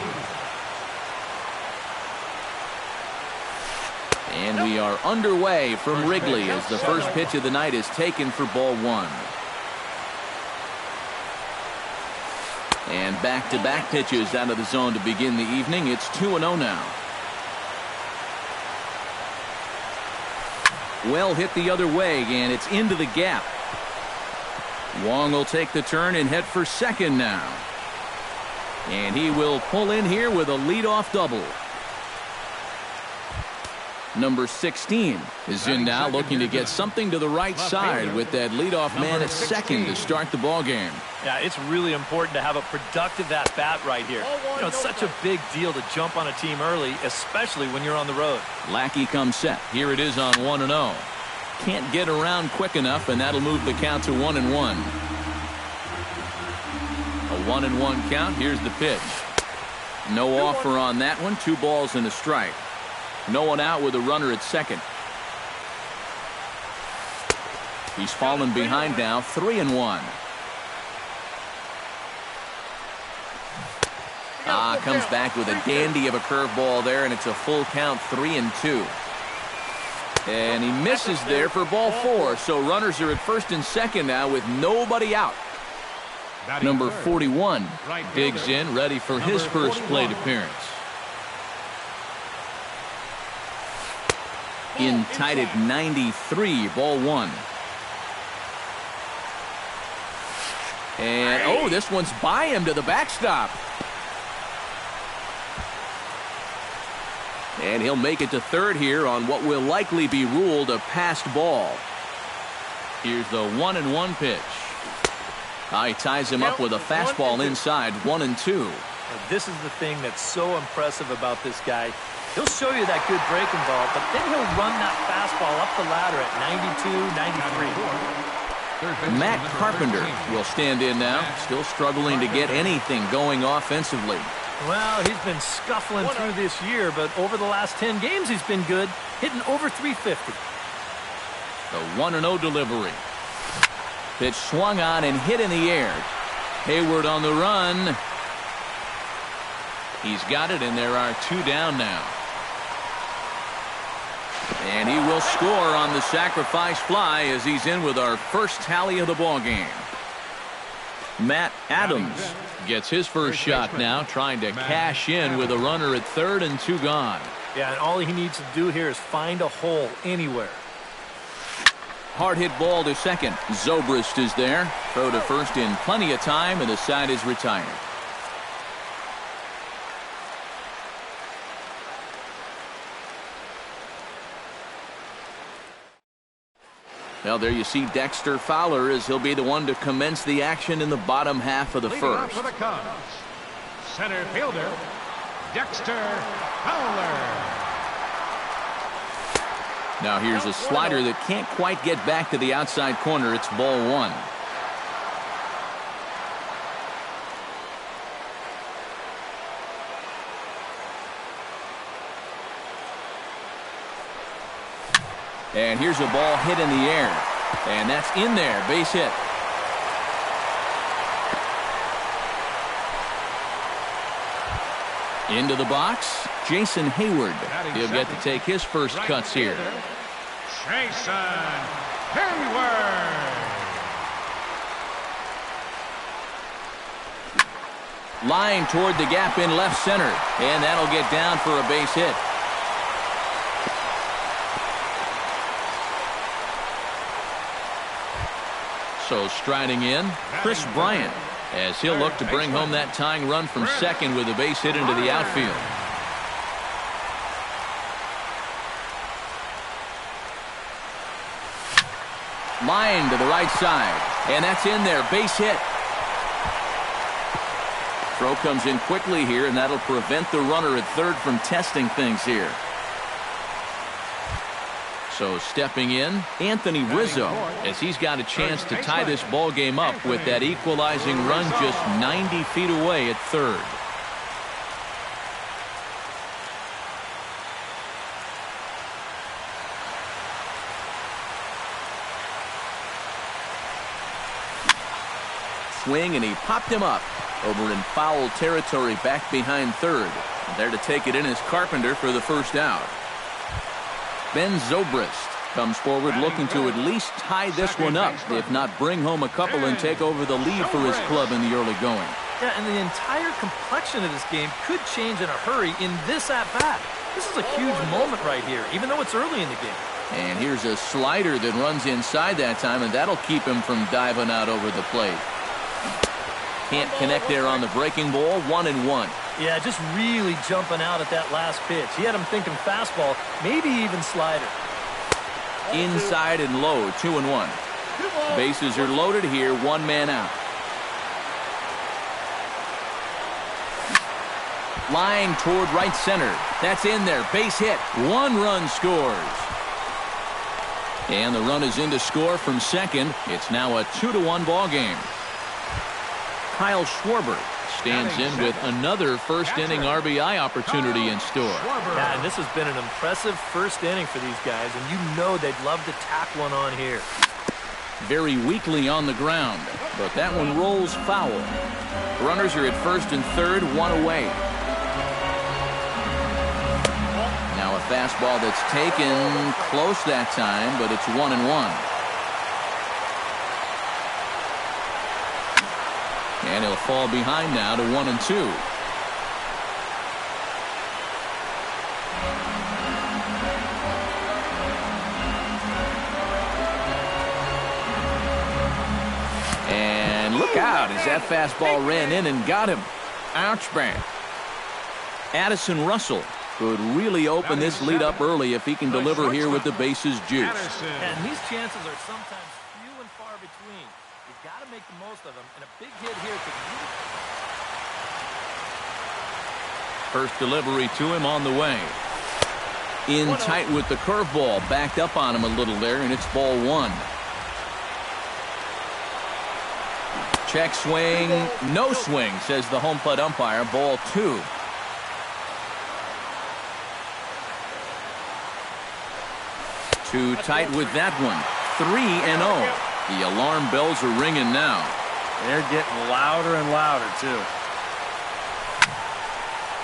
And we are underway from Wrigley as the first pitch of the night is taken for ball one. And back-to-back pitches out of the zone to begin the evening. It's 2-0 now. Well hit the other way, and it's into the gap. Wong will take the turn and head for second now. And he will pull in here with a leadoff double. Number 16 is in now, looking to get something to the right side with that leadoff man at second to start the ball game. Yeah, it's really important to have a productive at-bat right here. You know, it's such a big deal to jump on a team early, especially when you're on the road. Lackey comes set. Here it is on 1-0. Can't get around quick enough, and that'll move the count to 1-1. A 1-1 count. Here's the pitch. No offer on that one. 2 balls and a strike. No one out with a runner at second. He's fallen behind now, 3-1. Comes back with a dandy of a curveball there, and it's a full count, 3-2. And he misses there for ball 4, so runners are at first and second now with nobody out. Number 41 digs in, ready for his first plate appearance. In tight at 93, ball 1. And, this one's by him to the backstop. And he'll make it to third here on what will likely be ruled a passed ball. Here's the 1-1 pitch. He ties him up with a fastball inside, 1-2. This is the thing that's so impressive about this guy. He'll show you that good breaking ball, but then he'll run that fastball up the ladder at 92, 93. Matt Carpenter will stand in now, still struggling to get anything going offensively. Well, he's been scuffling through this year, but over the last 10 games he's been good, hitting over 350. The 1-0 delivery. Pitch swung on and hit in the air. Hayward on the run. He's got it, and there are 2 down now. And he will score on the sacrifice fly as he's in with our first tally of the ball game. Matt Adams gets his first shot now, trying to cash in with a runner at third and 2 gone. Yeah, and all he needs to do here is find a hole anywhere. Hard hit ball to second. Zobrist is there. Throw to first in plenty of time, and the side is retired. Well, there you see Dexter Fowler as he'll be the one to commence the action in the bottom half of the first. For the Cubs, center fielder, Dexter Fowler. Now here's a slider that can't quite get back to the outside corner. It's ball 1. And here's a ball hit in the air. And that's in there. Base hit. Into the box, Jason Hayward. He'll get to take his first cuts here. Jason Hayward. Line toward the gap in left center. And that'll get down for a base hit. So striding in, Chris Bryant, as he'll look to bring home that tying run from second with a base hit into the outfield. Line to the right side, and that's in there, base hit. Throw comes in quickly here, and that'll prevent the runner at third from testing things here. So stepping in, Anthony Rizzo, as he's got a chance to tie this ball game up with that equalizing run just 90 feet away at third. Swing, and he popped him up over in foul territory back behind third. And there to take it in is Carpenter for the first out. Ben Zobrist comes forward looking to at least tie this one up, if not bring home a couple and take over the lead for his club in the early going. Yeah, and the entire complexion of this game could change in a hurry in this at-bat. This is a huge moment right here, even though it's early in the game. And here's a slider that runs inside that time, and that'll keep him from diving out over the plate. Can't connect there on the breaking ball. 1-1. Yeah, just really jumping out at that last pitch. He had him thinking fastball, maybe even slider. Inside and low. 2-1. Bases are loaded here. One man out. Line toward right center. That's in there. Base hit. One run scores. And the run is in to score from second. It's now a 2-1 ball game. Kyle Schwarber stands in with another first-inning RBI opportunity in store. Yeah, and this has been an impressive first inning for these guys, and you know they'd love to tack one on here. Very weakly on the ground, but that one rolls foul. Runners are at first and third, one away. Now a fastball that's taken close that time, but it's 1-1. And he'll fall behind now to 1-2. And look out as that fastball ran in and got him. Ouch, bang. Addison Russell could really open this lead up early if he can deliver here with the bases juiced. And these chances are sometimes few and far between. You've got to make the most of them, and a big hit here could really... First delivery to him on the way. In tight with the curveball, backed up on him a little there, and it's ball one. Check swing, no swing, says the home plate umpire. Ball two. Too tight with that one. 3-0. The alarm bells are ringing now. They're getting louder and louder, too.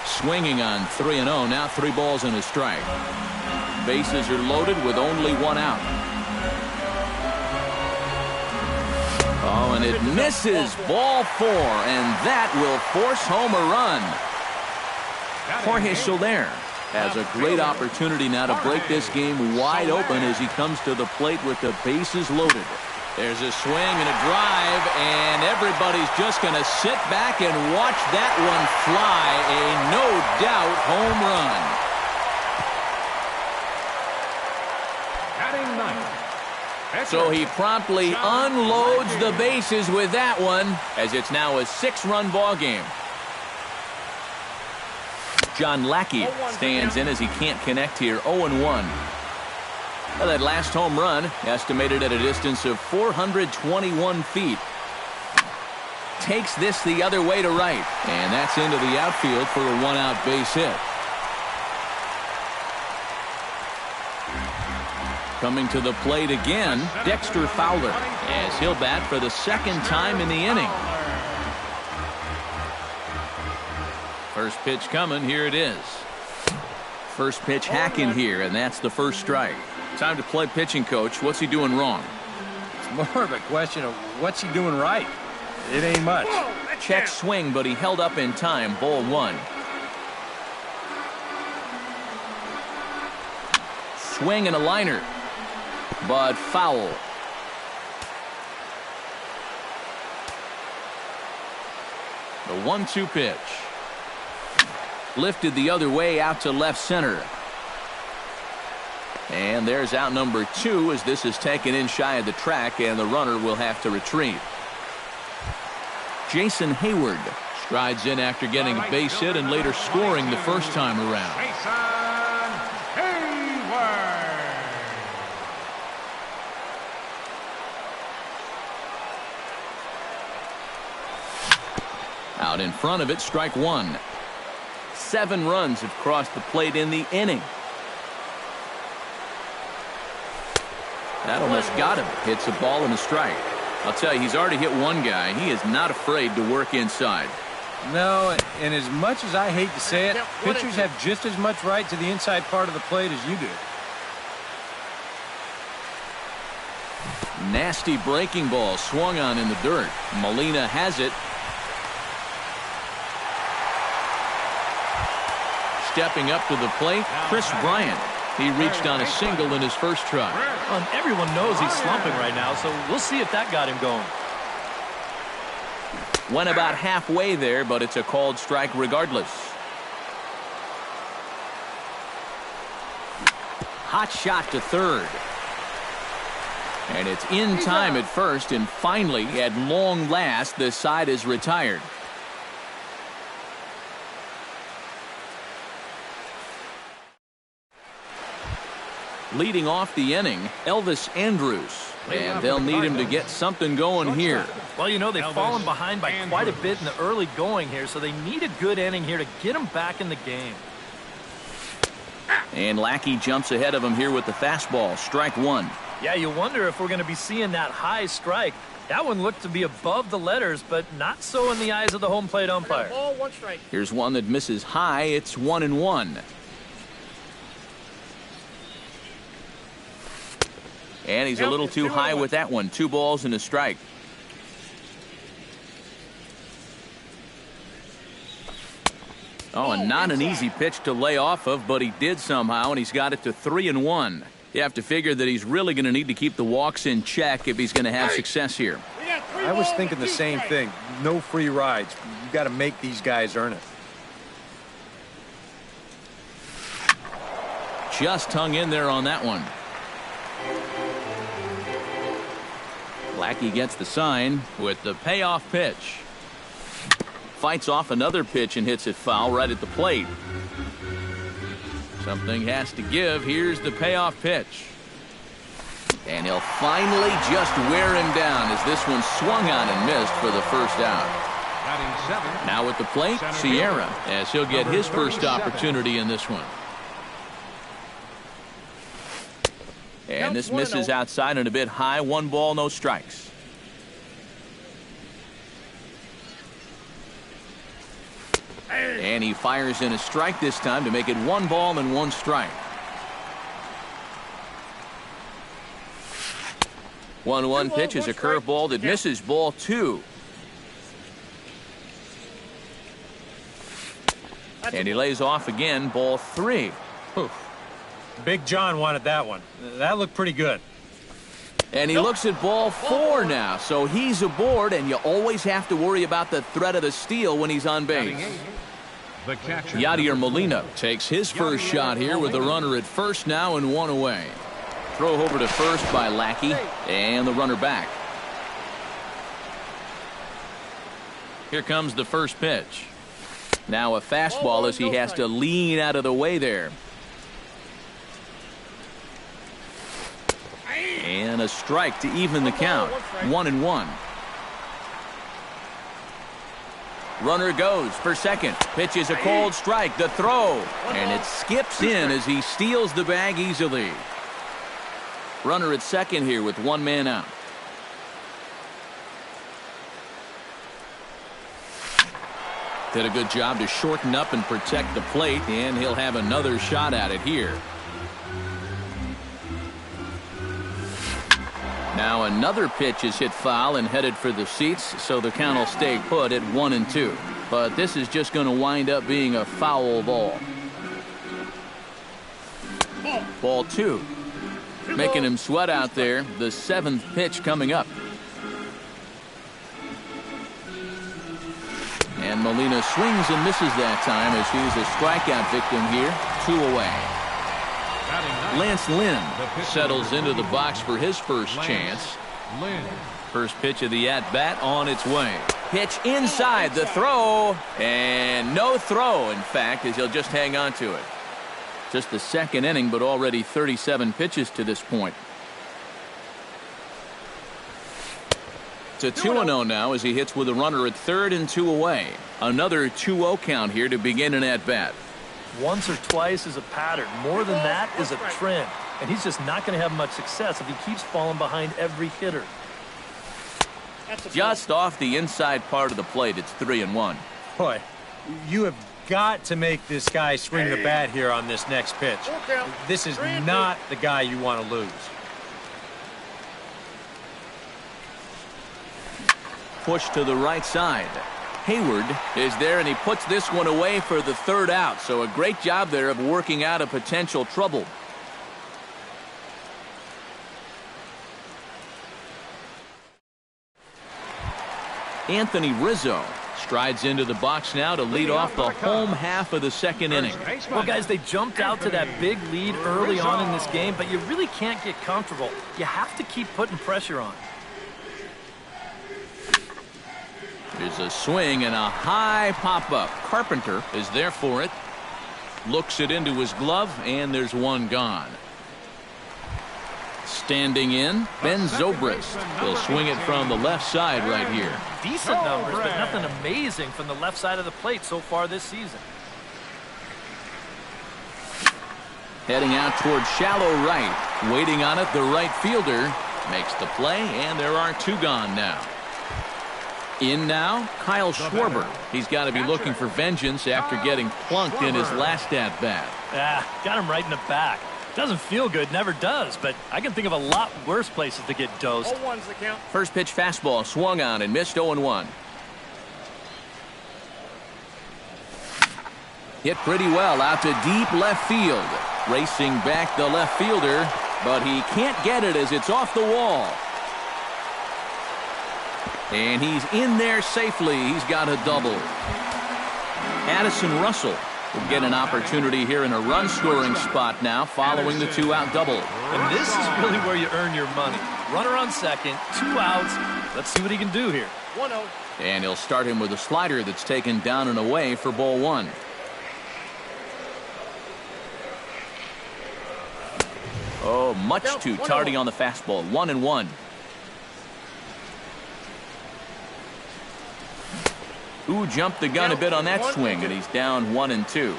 Swinging on 3-0. Now 3 balls and a strike. Bases are loaded with only one out. Oh, and it misses. Ball 4, and that will force home a run. Jorge Soler has a great opportunity now to break this game wide open as he comes to the plate with the bases loaded. There's a swing and a drive, and everybody's just going to sit back and watch that one fly. A no-doubt home run. Batting ninth. So he promptly unloads the bases with that one, as it's now a 6-run ball game. John Lackey stands in as he can't connect here. 0-1. Well, that last home run, estimated at a distance of 421 feet, takes this the other way to right. And that's into the outfield for a one-out base hit. Coming to the plate again, Dexter Fowler, as he'll bat for the second time in the inning. First pitch coming, here it is. First pitch hacking here, and that's the first strike. Time to play pitching coach. What's he doing wrong? It's more of a question of what's he doing right. It ain't much. Check swing, but he held up in time. Ball 1. Swing and a liner, but foul. The 1-2 pitch. Lifted the other way out to left center. And there's out number 2 as this is taken in shy of the track, and the runner will have to retreat. Jason Hayward Strides in after getting a base hit and later scoring the first time around. Out in front of it, strike one. 7 runs have crossed the plate in the inning. That almost got him. Hits a ball and a strike. I'll tell you, he's already hit one guy. He is not afraid to work inside. No, and as much as I hate to say it, pitchers have just as much right to the inside part of the plate as you do. Nasty breaking ball swung on in the dirt. Molina has it. Stepping up to the plate, Chris Bryant. He reached on a single in his first try. And everyone knows he's slumping right now, so we'll see if that got him going. Went about halfway there, but it's a called strike regardless. Hot shot to third. And it's in time at first, and finally, at long last, the side is retired. Leading off the inning, Elvis Andrus. And they'll need him to get something going here. Well, you know, they've fallen behind by quite a bit in the early going here, so they need a good inning here to get them back in the game. And Lackey jumps ahead of him here with the fastball. Strike one. Yeah, you wonder if we're going to be seeing that high strike. That one looked to be above the letters, but not so in the eyes of the home plate umpire. Here's one that misses high. It's 1-1. And he's a little too high with that one. 2 balls and a strike. Oh, and not an easy pitch to lay off of, but he did somehow, and he's got it to 3-1. You have to figure that he's really going to need to keep the walks in check if he's going to have success here. I was thinking the same thing. No free rides. You got to make these guys earn it. Just hung in there on that one. Lackey gets the sign with the payoff pitch. Fights off another pitch and hits it foul right at the plate. Something has to give. Here's the payoff pitch. And he'll finally just wear him down as this one swung on and missed for the first out. Now at the plate, Sierra, as he'll get his first opportunity in this one. And this misses outside and a bit high. 1 ball, no strikes. And he fires in a strike this time to make it 1 ball and 1 strike. 1-1 pitch is a curveball that misses. Ball 2. And he lays off again. Ball 3. Oof. Big John wanted that one. That looked pretty good. And he looks at ball 4 now, so he's aboard, and you always have to worry about the threat of the steal when he's on base. Yadier Molina takes his first shot here with a runner at first now and 1 away. Throw over to first by Lackey, and the runner back. Here comes the first pitch. Now a fastball as he has to lean out of the way there. And a strike to even the count. 1-1. Runner goes for second. Pitch is a called strike. The throw. And it skips in as he steals the bag easily. Runner at second here with 1 man out. Did a good job to shorten up and protect the plate, and he'll have another shot at it here. Now another pitch is hit foul and headed for the seats, so the count will stay put at 1-2. But this is just going to wind up being a foul ball. Ball 2. Making him sweat out there. The 7th pitch coming up. And Molina swings and misses that time as he's a strikeout victim here. 2 away. Lance Lynn settles into the box for his first chance. First pitch of the at-bat on its way. Pitch inside, the throw, and no throw, in fact, as he'll just hang on to it. Just the second inning, but already 37 pitches to this point. It's a 2-0 now as he hits with a runner at third and 2 away. Another 2-0 count here to begin an at-bat. Once or twice is a pattern. More than that is a trend. And he's just not going to have much success if he keeps falling behind every hitter. Just off the inside part of the plate, it's 3-1. Boy, you have got to make this guy swing the bat here on this next pitch. This is not the guy you want to lose. Push to the right side. Hayward is there, and he puts this one away for the third out. So a great job there of working out a potential trouble. Anthony Rizzo strides into the box now to lead off the home half of the second inning. Well, guys, they jumped out to that big lead early on in this game, but you really can't get comfortable. You have to keep putting pressure on. There's a swing and a high pop-up. Carpenter is there for it. Looks it into his glove, and there's one gone. Standing in, Ben Zobrist. He'll swing it from the left side right here. Decent numbers, but nothing amazing from the left side of the plate so far this season. Heading out toward shallow right. Waiting on it, the right fielder makes the play, and there are two gone now. In now, Kyle Schwarber. He's got to be looking for vengeance after getting plunked in his last at-bat. Got him right in the back. Doesn't feel good, never does, but I can think of a lot worse places to get dosed. 0-1's the count. First pitch fastball swung on and missed 0-1. Hit pretty well out to deep left field. Racing back the left fielder, but he can't get it as it's off the wall. And he's in there safely. He's got a double. Addison Russell will get an opportunity here in a run-scoring spot now following the two-out double. And this is really where you earn your money. Runner on second, 2 outs. Let's see what he can do here. 1-0. And he'll start him with a slider that's taken down and away for ball one. Oh, much too tardy on the fastball. 1-1. Ooh, jumped the gun a bit on that swing, and he's down 1-2.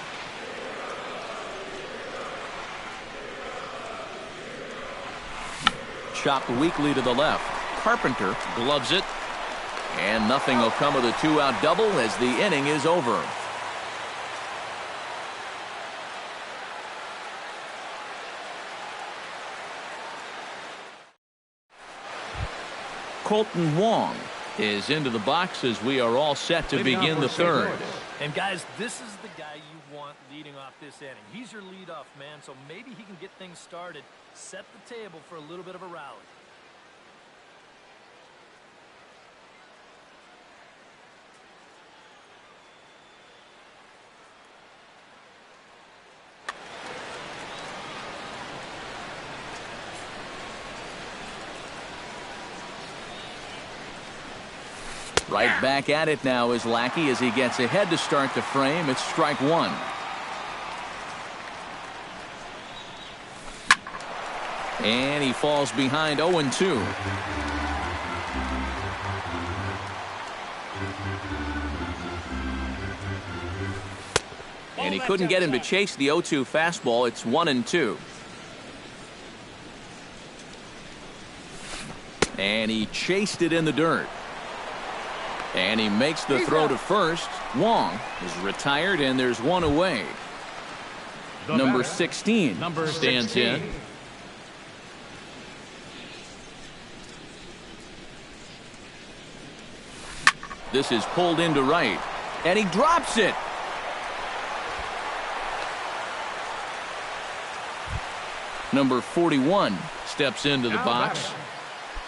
Chopped weakly to the left. Carpenter gloves it, and nothing will come of the two-out double as the inning is over. Colton Wong is into the box as we are all set to begin the third. And guys, this is the guy you want leading off this inning. He's your leadoff man, so maybe he can get things started, set the table for a little bit of a rally. Right back at it now is Lackey as he gets ahead to start the frame. It's strike one. And he falls behind 0-2. And he couldn't get him to chase the 0-2 fastball. It's 1-2. And he chased it in the dirt. And he makes the throw to first. Wong is retired, and there's one away. Number 16 stands in. This is pulled into right, and he drops it. Number 41 steps into the box.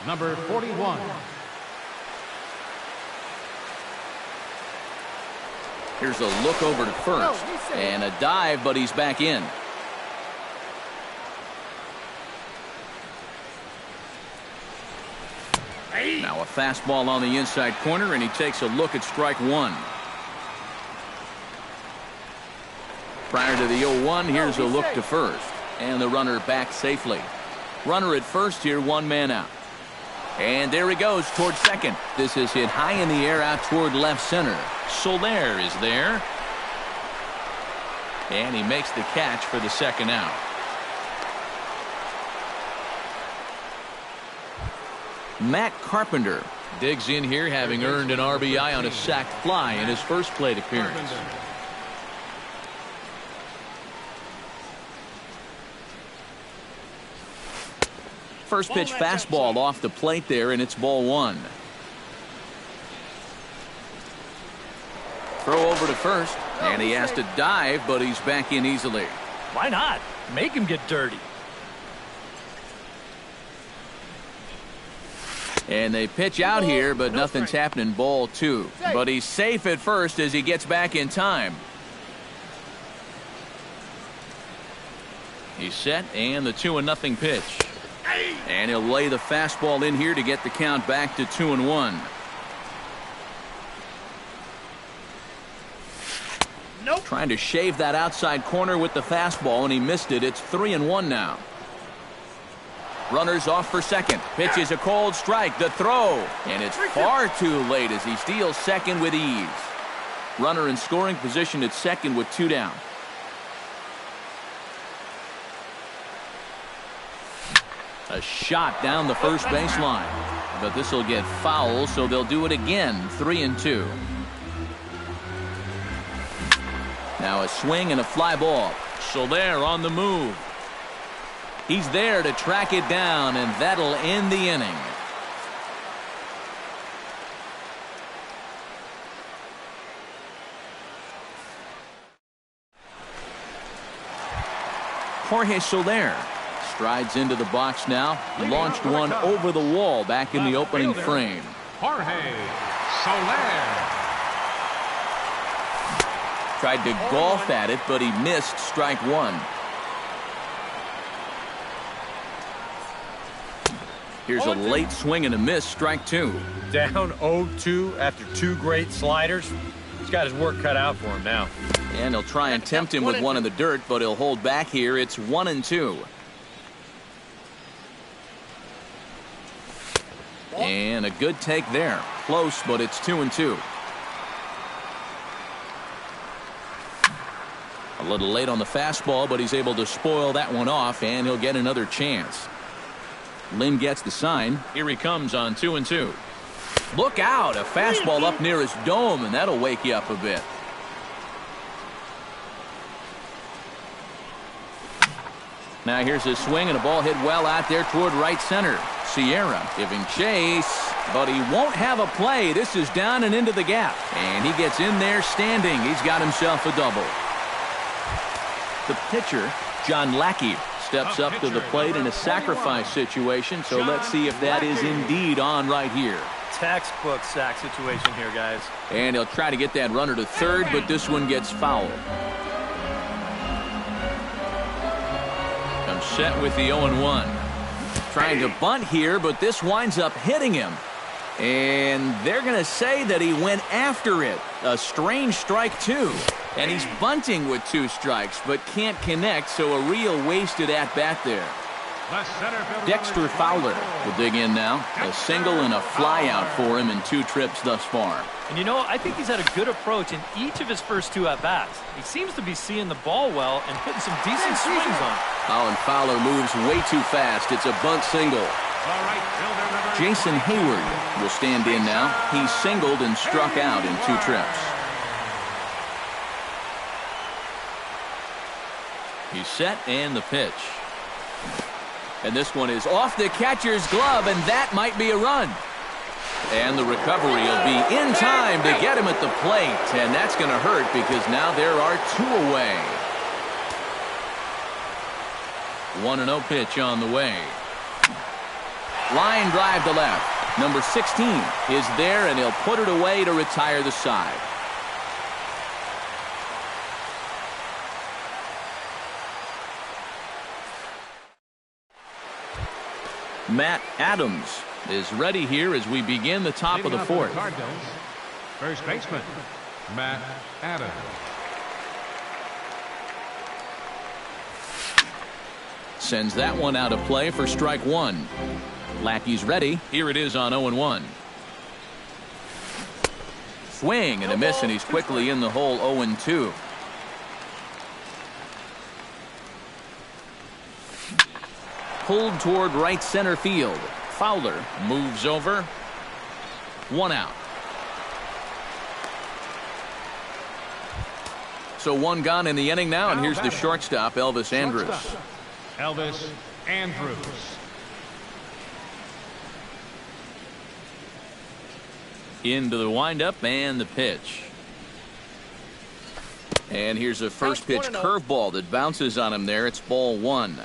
Number 41. Here's a look over to first, and a dive, but he's back in. Now a fastball on the inside corner, and he takes a look at strike one. Prior to the 0-1, here's a look to first. And the runner back safely. Runner at first here, one man out. And there he goes toward second. This is hit high in the air out toward left center. Soler is there. And he makes the catch for the second out. Matt Carpenter digs in here, having earned an RBI on a sacked fly in his first plate appearance. First pitch fastball off the plate there, and it's ball one. Throw over to first, and he has to dive, but he's back in easily. Why not? Make him get dirty. And they pitch out here, but nothing's happening. Ball two. But he's safe at first as he gets back in time. He's set, and the 2-0 pitch. And he'll lay the fastball in here to get the count back to 2-1. Nope. Trying to shave that outside corner with the fastball, and he missed it. It's 3-1 now. Runners off for second. Pitch is a cold strike. The throw. And it's far too late as he steals second with ease. Runner in scoring position at second with two down. A shot down the first baseline. But this will get foul, so they'll do it again. 3-2. Now a swing and a fly ball. Soler on the move. He's there to track it down, and that'll end the inning. Jorge Soler strides into the box now. Launched one over the wall back in the opening frame. Jorge Soler. Tried to golf at it, but he missed strike one. Here's a late swing and a miss, strike two. Down 0-2 after two great sliders. He's got his work cut out for him now. And he'll try and tempt him with one in the dirt, but he'll hold back here. It's 1-2. And a good take there. Close, but it's 2-2. A little late on the fastball, but he's able to spoil that one off, and he'll get another chance. Lynn gets the sign. Here he comes on 2-2. Look out, a fastball up near his dome, and that'll wake you up a bit. Now here's his swing, and a ball hit well out there toward right center. Sierra giving chase, but he won't have a play. This is down and into the gap, and he gets in there standing. He's got himself a double. The pitcher, John Lackey, steps up to the plate in a sacrifice situation, so let's see if that is indeed on right here. Textbook sack situation here, guys. And he'll try to get that runner to third, but this one gets fouled. Comes set with the 0-1. Trying to bunt here, but this winds up hitting him. And they're going to say that he went after it. A strange strike, too. And he's bunting with two strikes, but can't connect, so a real wasted at-bat there. Dexter Fowler will dig in now. A single and a fly out for him in two trips thus far. And you know, I think he's had a good approach in each of his first two at-bats. He seems to be seeing the ball well and putting some decent swings on it. Oh, and Fowler moves way too fast. It's a bunt single. Jason Hayward will stand in now. He's singled and struck out in two trips. He's set, and the pitch. And this one is off the catcher's glove, and that might be a run. And the recovery will be in time to get him at the plate, and that's going to hurt because now there are two away. 1-0 pitch on the way. Line drive to left. Number 16 is there, and he'll put it away to retire the side. Matt Adams is ready here as we begin the top of the fourth. Cardinals, first baseman, Matt Adams. Sends that one out of play for strike one. Lackey's ready. Here it is on 0-1. Swing and a miss, and he's quickly in the hole 0-2. Pulled toward right center field. Fowler moves over. One out. So one gone in the inning now, and here's the shortstop, Elvis Andrus. Elvis Andrus. Into the windup and the pitch. And here's a first pitch curveball that bounces on him there. It's ball one.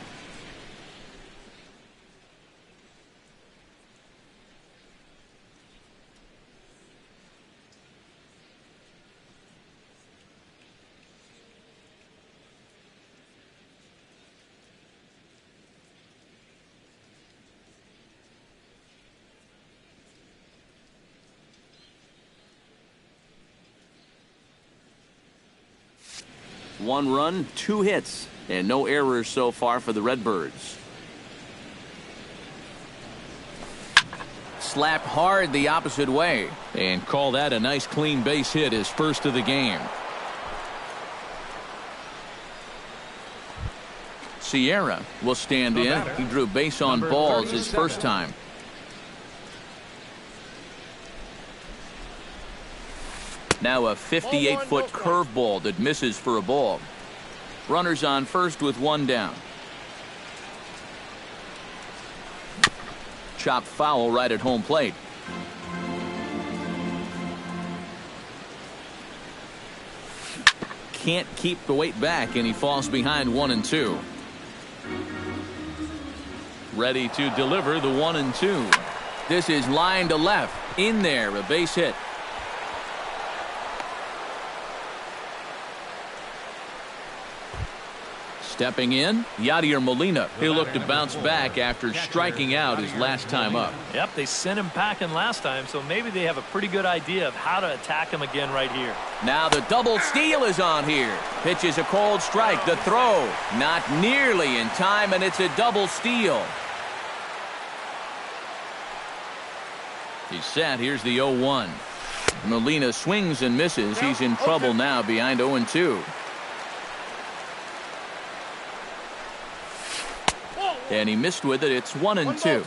One run, 2 hits, and no errors so far for the Redbirds. Slapped hard the opposite way, and call that a nice clean base hit, his first of the game. Sierra will stand in. He drew base on balls his first time. Now a 58-foot curveball that misses for a ball. Runners on first with one down. Chopped foul right at home plate. Can't keep the weight back, and he falls behind 1-2. Ready to deliver the 1-2. This is line to left. In there, a base hit. Stepping in, Yadier Molina. He'll look to bounce back after striking out his last time up. Yep, they sent him packing last time, so maybe they have a pretty good idea of how to attack him again right here. Now the double steal is on here. Pitch is a cold strike. The throw, not nearly in time, and it's a double steal. He's set. Here's the 0-1. Molina swings and misses. He's in trouble now behind 0-2. And he missed with it. It's 1-2.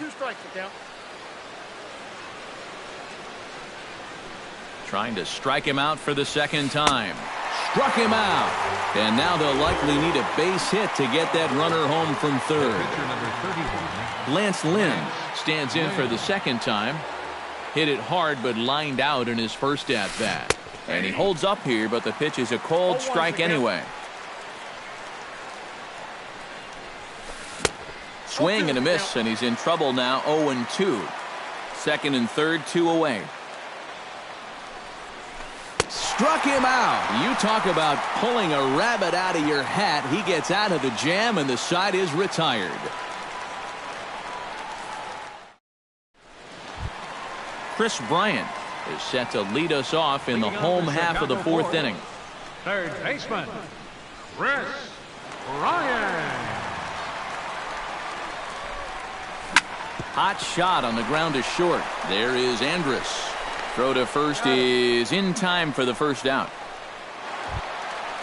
Trying to strike him out for the second time. Struck him out. And now they'll likely need a base hit to get that runner home from third. Lance Lynn stands in for the second time. Hit it hard but lined out in his first at-bat. And he holds up here, but the pitch is a cold strike anyway. Swing and a miss, and he's in trouble now. 0-2. Second and third, 2 away. Struck him out. You talk about pulling a rabbit out of your hat. He gets out of the jam, and the side is retired. Chris Bryant is set to lead us off in the home half of the fourth inning. Third baseman, Chris Bryant. Hot shot on the ground to short. There is Andrus. Throw to first is in time for the first out.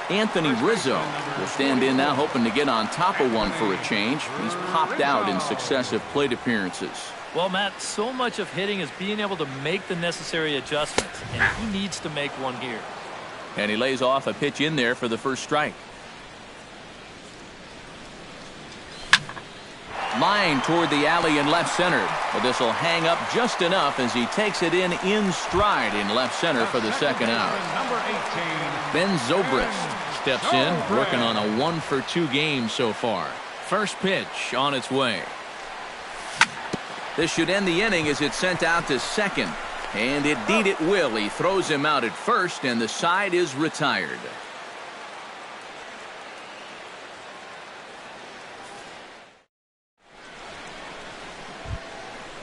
Anthony Rizzo will stand in now, hoping to get on top of one for a change. He's popped out in successive plate appearances. Well, Matt, so much of hitting is being able to make the necessary adjustments, and he needs to make one here. And he lays off a pitch in there for the first strike. Line toward the alley in left center, but this will hang up just enough as he takes it in stride in left center for the second out. Ben Zobrist steps in, working on a 1-for-2 game so far. First pitch on its way. This should end the inning as it's sent out to second, and indeed it will. He throws him out at first, and the side is retired.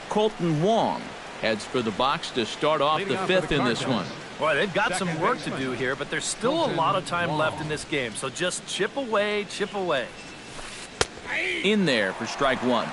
Colton Wong heads for the box to start off the fifth in this one. Boy, they've got some work to do here, but there's still a lot of time left in this game. So just chip away, chip away. In there for strike one.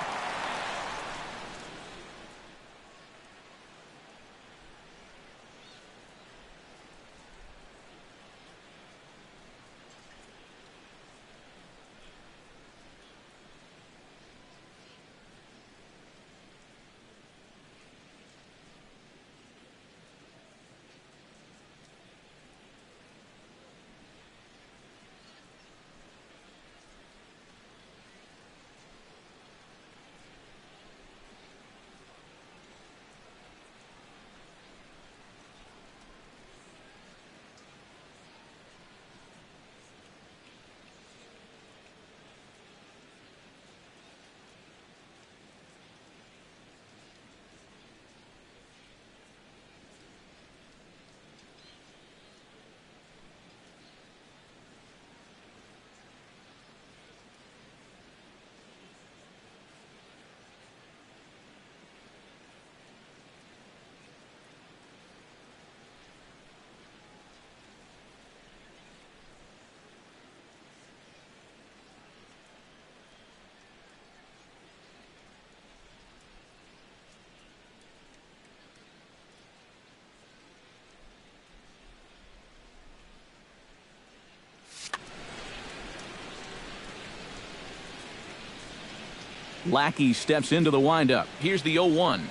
Lackey steps into the windup. Here's the 0-1.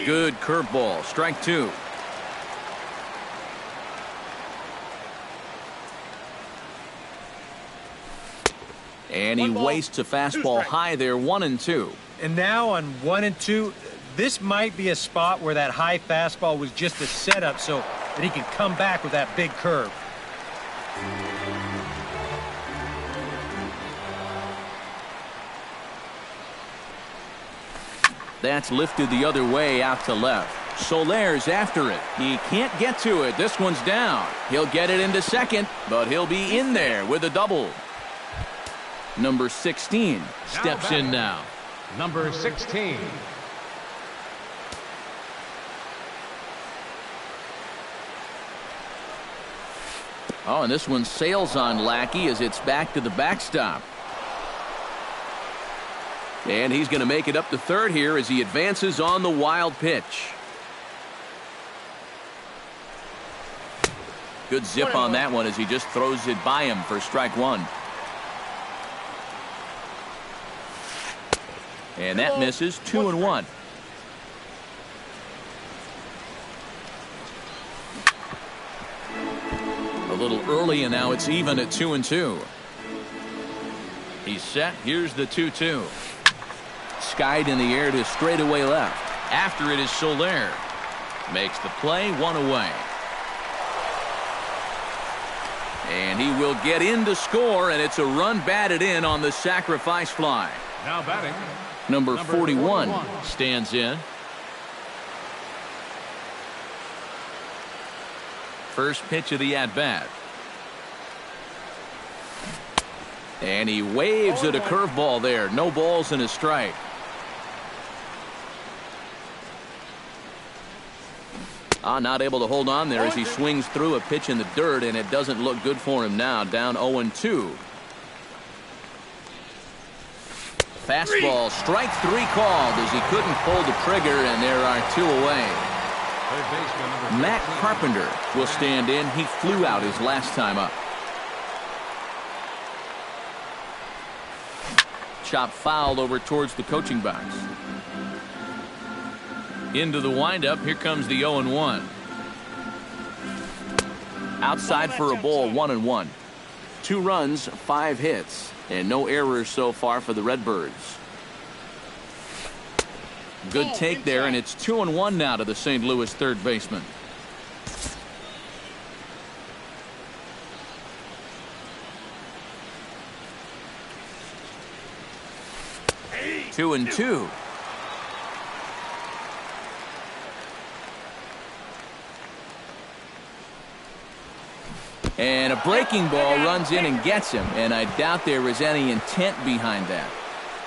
Good curveball. Strike two. And he wastes a fastball high there, 1-2. And now on 1-2, this might be a spot where that high fastball was just a setup so that he can come back with that big curve. That's lifted the other way out to left. Soler's after it. He can't get to it. This one's down. He'll get it into second, but he'll be in there with a double. Number 16 steps in now. Number 16. Oh, and this one sails on Lackey as it's back to the backstop. And he's going to make it up to third here as he advances on the wild pitch. Good zip on that one as he just throws it by him for strike one. And that misses. 2-1. A little early, and now it's even at 2-2. He's set. Here's the 2-2. Skied in the air to straightaway left. After it is Soler. Makes the play, one away. And he will get in to score, and it's a run batted in on the sacrifice fly. Now batting. Number 41 stands in. First pitch of the at-bat. And he waves at a curveball there. No balls and a strike. Not able to hold on there as he swings through a pitch in the dirt, and it doesn't look good for him now. Down 0-2. Fastball, strike three called as he couldn't pull the trigger, and there are two away. Matt Carpenter will stand in. He flew out his last time up. Chop fouled over towards the coaching box. Into the windup. Here comes the 0-1. Outside for a ball, 1-1. 2 runs, 5 hits, and no errors so far for the Redbirds. Good take there, and it's 2-1 now to the St. Louis third baseman. Two and two. And a breaking ball runs in and gets him, and I doubt there was any intent behind that.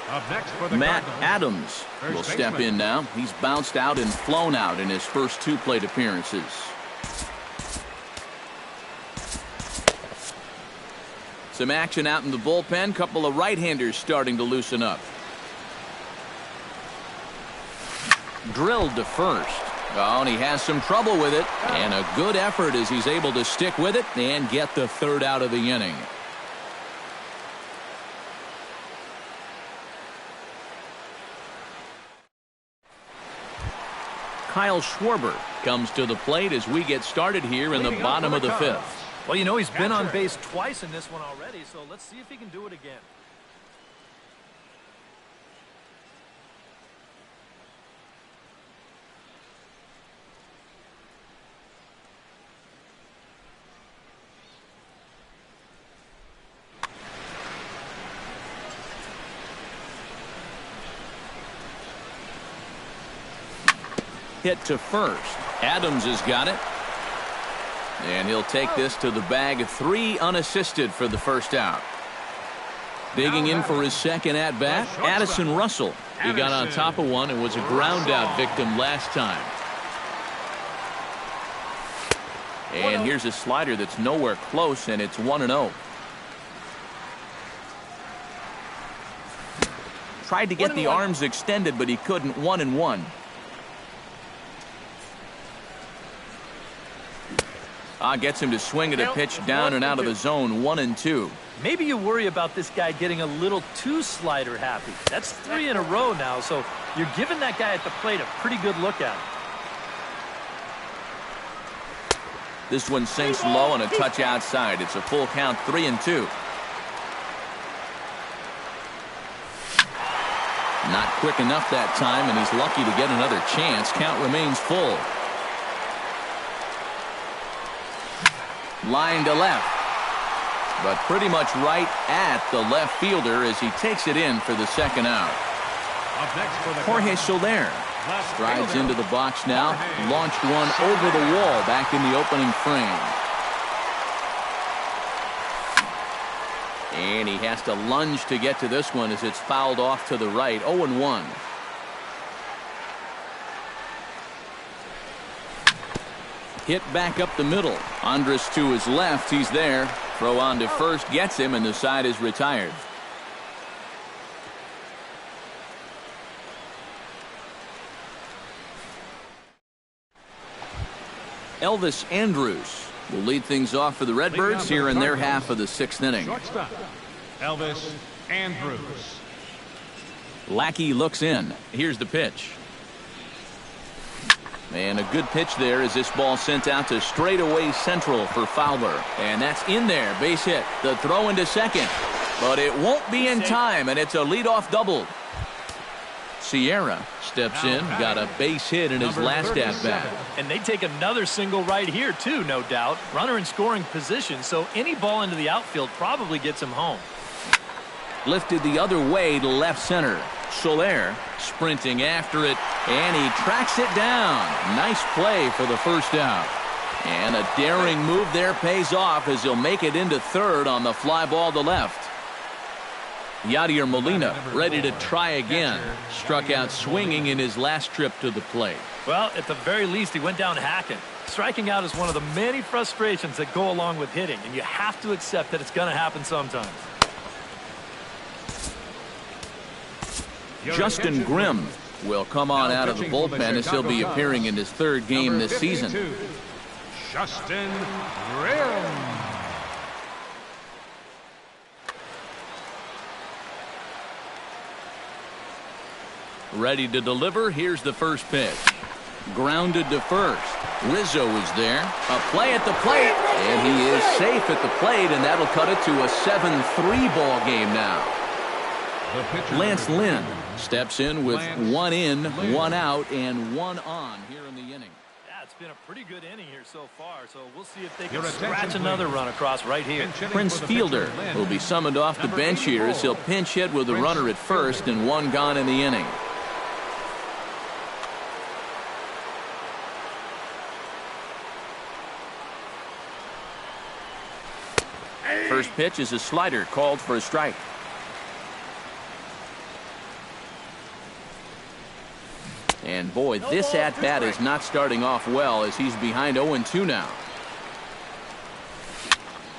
Up next for the Matt Cardinals, Adams first will step baseman. in now. He's bounced out and flown out in his first 2 plate appearances. Some action out in the bullpen. Couple of right-handers starting to loosen up. Drilled to first. Oh, and he has some trouble with it. And a good effort as he's able to stick with it and get the 3rd out of the inning. Kyle Schwarber comes to the plate as we get started here in the bottom of the 5th. Well, you know, he's been on base twice in this one already, so let's see if he can do it again. Hit to first. Adams has got it. And he'll take this to the bag. 3 unassisted for the 1st out. Digging in for his 2nd at-bat, Addison Russell. He got on top of one and was a ground-out victim last time. And here's a slider that's nowhere close, and it's 1-0. Tried to get the arms extended, but he couldn't. 1-1. Gets him to swing at a pitch down and out of the zone. 1-2. Maybe you worry about this guy getting a little too slider happy. That's 3 in a row now, so you're giving that guy at the plate a pretty good look at it. This one sinks low and a touch outside. It's a full count. 3-2. Not quick enough that time, and he's lucky to get another chance. Count remains full. Line to left, but pretty much right at the left fielder as he takes it in for the 2nd out. Up next for the Jorge Soler strides into the box now. Launched one over the wall back in the opening frame. And he has to lunge to get to this one as it's fouled off to the right. 0-1. Hit back up the middle. Andrus to his left. He's there. Throw on to first. Gets him, and the side is retired. Elvis Andrus will lead things off for the Redbirds here in their half of the 6th inning. shortstop, Elvis Andrus. Lackey looks in. Here's the pitch. And a good pitch there as this ball sent out to straightaway central for Fowler. And that's in there. Base hit. The throw into second. But it won't be in time, and it's a leadoff double. Sierra steps in. Got a base hit in his last at-bat. And they take another single right here, too, no doubt. Runner in scoring position, so any ball into the outfield probably gets him home. Lifted the other way to left center. Soler sprinting after it, and he tracks it down. Nice play for the 1st out. And a daring move there pays off as he'll make it into 3rd on the fly ball to left. Yadier Molina ready to try again. Struck out swinging in his last trip to the plate. Well, at the very least, he went down hacking. Striking out is one of the many frustrations that go along with hitting, and you have to accept that it's going to happen sometimes. Justin Grimm will come on out of the bullpen as he'll be appearing in his 3rd game this season. Justin Grimm. Ready to deliver. Here's the first pitch. Grounded to first. Rizzo is there. A play at the plate. And he is safe at the plate, and that'll cut it to a 7-3 ball game now. Lance Lynn steps in with 1 in, 1 out, and 1 on here in the inning. Yeah, it's been a pretty good inning here so far, so we'll see if they can scratch another run across right here. Prince Fielder will be summoned off the bench here as he'll pinch hit with a runner at first and 1 gone in the inning. First pitch is a slider called for a strike. And boy, this at-bat is not starting off well as he's behind 0-2 now.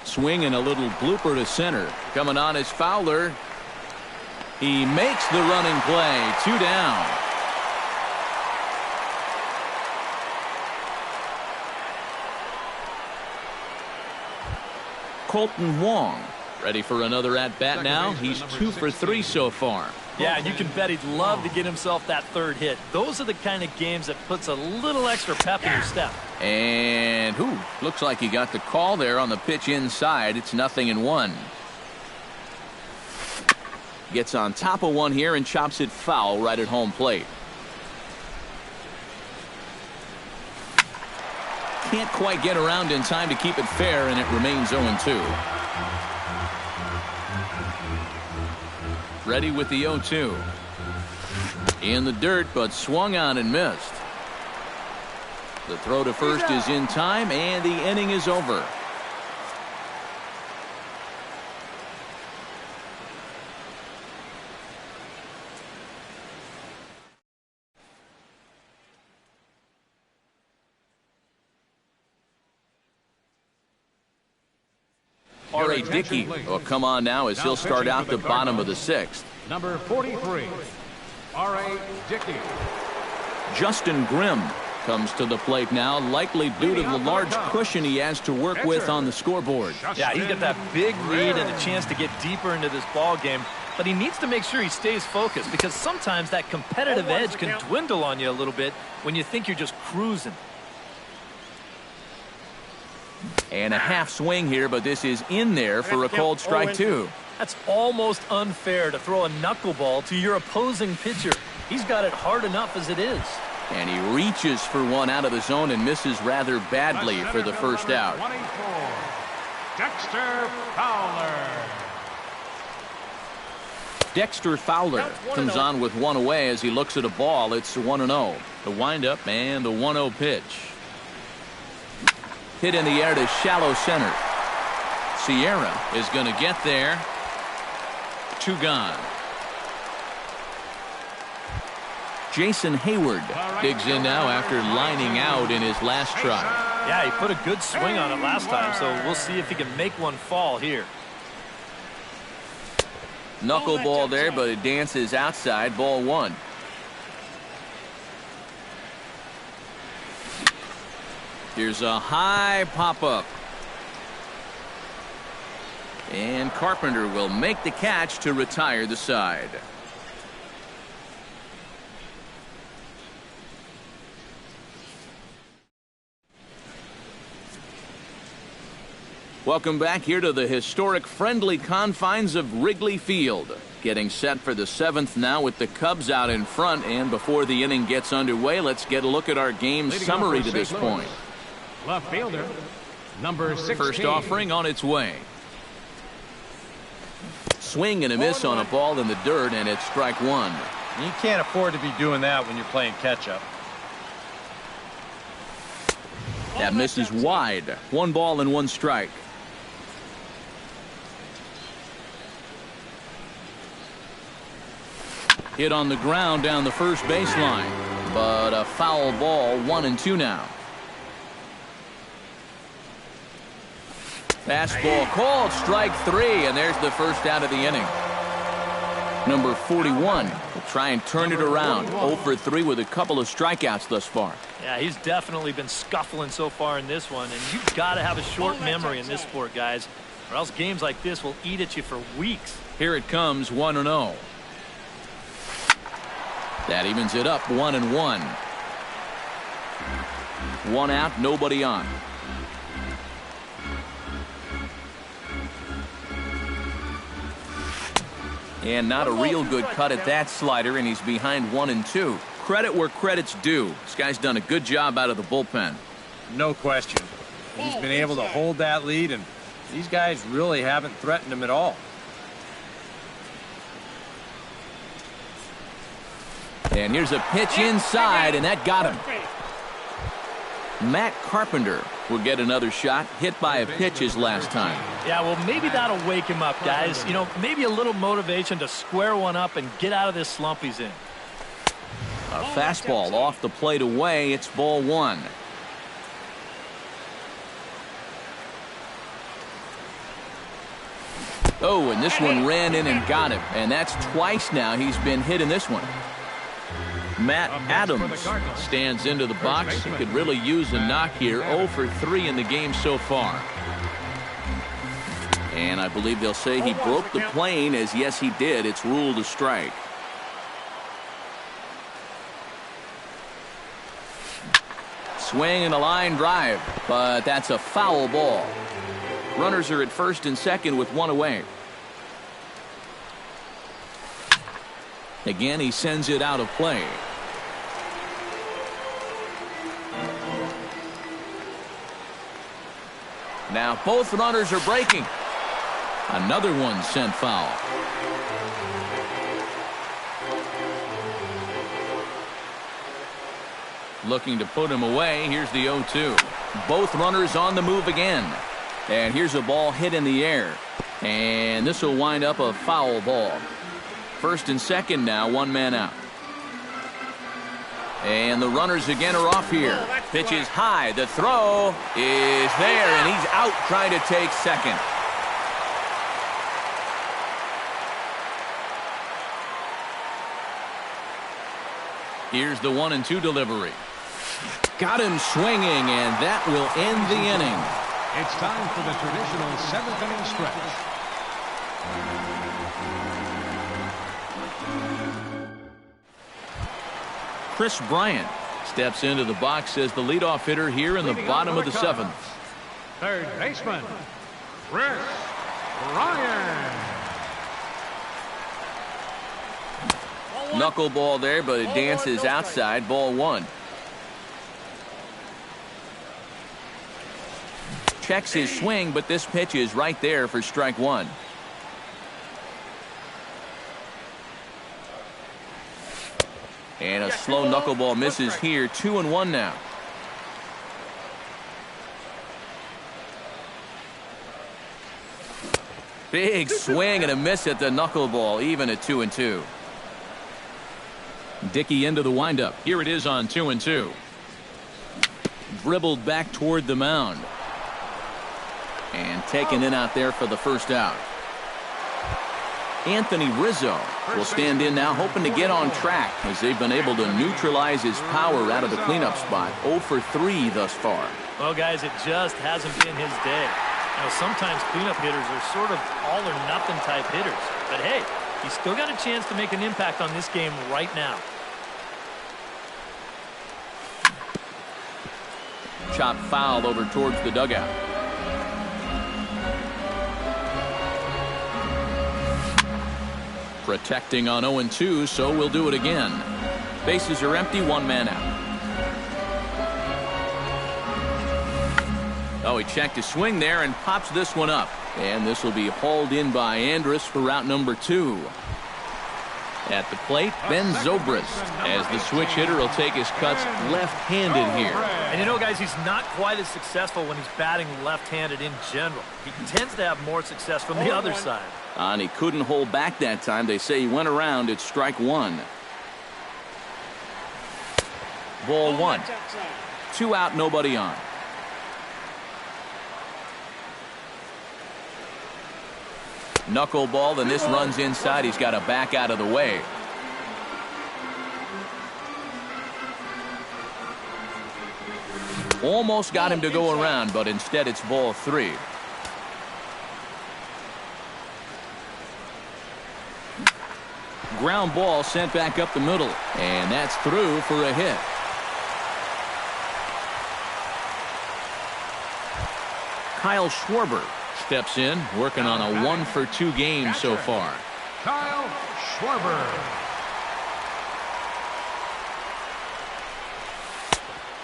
Swing and a little blooper to center. Coming on is Fowler. He makes the running play. 2 down. Colton Wong ready for another at-bat now. He's 2 for 3 so far. Yeah, you can bet he'd love to get himself that third hit. Those are the kind of games that puts a little extra pep in your step. And looks like he got the call there on the pitch inside. It's 0-1. Gets on top of one here and chops it foul right at home plate. Can't quite get around in time to keep it fair, and it remains 0-2. Ready with the 0-2. In the dirt, but swung on and missed. The throw to first is in time, and the inning is over. R.A. Dickey will come on now as he'll start out the bottom of the 6th. Number 43, R.A. Dickey. Justin Grimm comes to the plate now, likely due to the large cushion he has to work with on the scoreboard. Yeah, he's got that big lead and a chance to get deeper into this ball game, but he needs to make sure he stays focused because sometimes that competitive edge can dwindle on you a little bit when you think you're just cruising. And a half swing here, but this is in there for a called strike 2. That's almost unfair to throw a knuckleball to your opposing pitcher. He's got it hard enough as it is. And he reaches for one out of the zone and misses rather badly for the first out. 24, Dexter Fowler. Dexter Fowler comes on with one away as he looks at a ball. It's 1-0. The windup and the 1-0 pitch. Hit in the air to shallow center. Sierra is going to get there. 2 gone. Jason Hayward digs in now after lining out in his last try. Yeah, he put a good swing on it last time, so we'll see if he can make one fall here. Knuckleball there, but it dances outside. Ball 1. Here's a high pop-up. And Carpenter will make the catch to retire the side. Welcome back here to the historic friendly confines of Wrigley Field. Getting set for the 7th now with the Cubs out in front. And before the inning gets underway, let's get a look at our game summary to this point. Left fielder, number 16. First offering on its way. Swing and a miss on a ball in the dirt, and it's strike 1. You can't afford to be doing that when you're playing catch-up. That misses wide. 1 ball and 1 strike. Hit on the ground down the first baseline, but a foul ball. 1-2 now. Fastball called, strike 3, and there's the first out of the inning. Number 41 will try and turn it around. 0 for 3 with a couple of strikeouts thus far. Yeah, he's definitely been scuffling so far in this one, and you've got to have a short memory in this sport, guys, or else games like this will eat at you for weeks. Here it comes, 1-0. That evens it up, 1-1. 1 out, nobody on. And not a real good cut at that slider, and he's behind 1-2. Credit where credit's due. This guy's done a good job out of the bullpen. No question. He's been able to hold that lead, and these guys really haven't threatened him at all. And here's a pitch inside, and that got him. Matt Carpenter will get another shot, hit by a pitch his last time. Yeah, well, maybe that'll wake him up, guys. You know, maybe a little motivation to square one up and get out of this slump he's in. A fastball off the plate away. It's ball one. Oh, and this one ran in and got him. And that's twice now he's been hit in this one. Matt Adams stands into the box. He could really use a knock here. 0 for 3 in the game so far. And I believe they'll say he broke the plane, as yes, he did. It's ruled a strike. Swing and a line drive, but that's a foul ball. Runners are at first and second with one away. Again, he sends it out of play. Now both runners are breaking. Another one sent foul. Looking to put him away. Here's the 0-2. Both runners on the move again. And here's a ball hit in the air. And this will wind up a foul ball. First and second now, one man out. And the runners again are off here. Pitch is high. The throw is there, and he's out trying to take second. Here's the 1-2 delivery. Got him swinging, and that will end the inning. It's time for the traditional 7th inning stretch. Chris Bryant steps into the box as the leadoff hitter here in the bottom of the 7th. Third baseman, Chris Bryant. Knuckleball there, but it dances outside. Ball one. Checks his swing, but this pitch is right there for strike one. And a slow knuckleball misses here. 2-1 now. Big swing and a miss at the knuckleball, even at 2-2. Dickey into the windup. Here it is on 2-2. Dribbled back toward the mound. And taken in out there for the first out. Anthony Rizzo will stand in now, hoping to get on track as they've been able to neutralize his power out of the cleanup spot. 0 for 3 thus far. Well, guys, it just hasn't been his day. Now, sometimes cleanup hitters are sort of all-or-nothing type hitters. But, hey, he's still got a chance to make an impact on this game right now. Chop foul over towards the dugout. Protecting on 0-2, so we'll do it again. Bases are empty, one man out. Oh, he checked his swing there and pops this one up. And this will be hauled in by Andrus for route number 2. At the plate, Ben Zobrist, as the switch hitter will take his cuts left-handed here. And you know, guys, he's not quite as successful when he's batting left-handed in general. He tends to have more success from the other side. And he couldn't hold back that time. They say he went around. It's strike one. Ball one. 2 out, nobody on. Knuckleball, and this runs inside. He's got to back out of the way. Almost got him to go around, but instead it's ball 3. Ground ball sent back up the middle, and that's through for a hit. Kyle Schwarber steps in, working on a 1 for 2 game so far. Kyle Schwarber.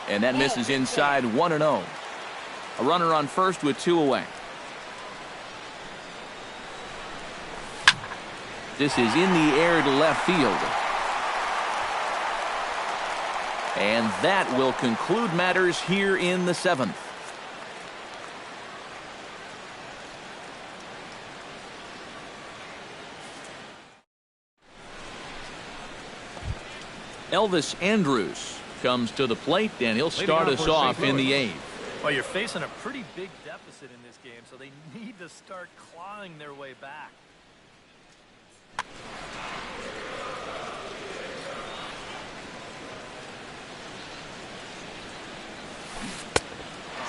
And that misses inside. 1-0. A runner on first with 2 away. This is in the air to left field. And that will conclude matters here in the 7th. Elvis Andrews comes to the plate, and he'll start us off in the 8th. Well, you're facing a pretty big deficit in this game, so they need to start clawing their way back.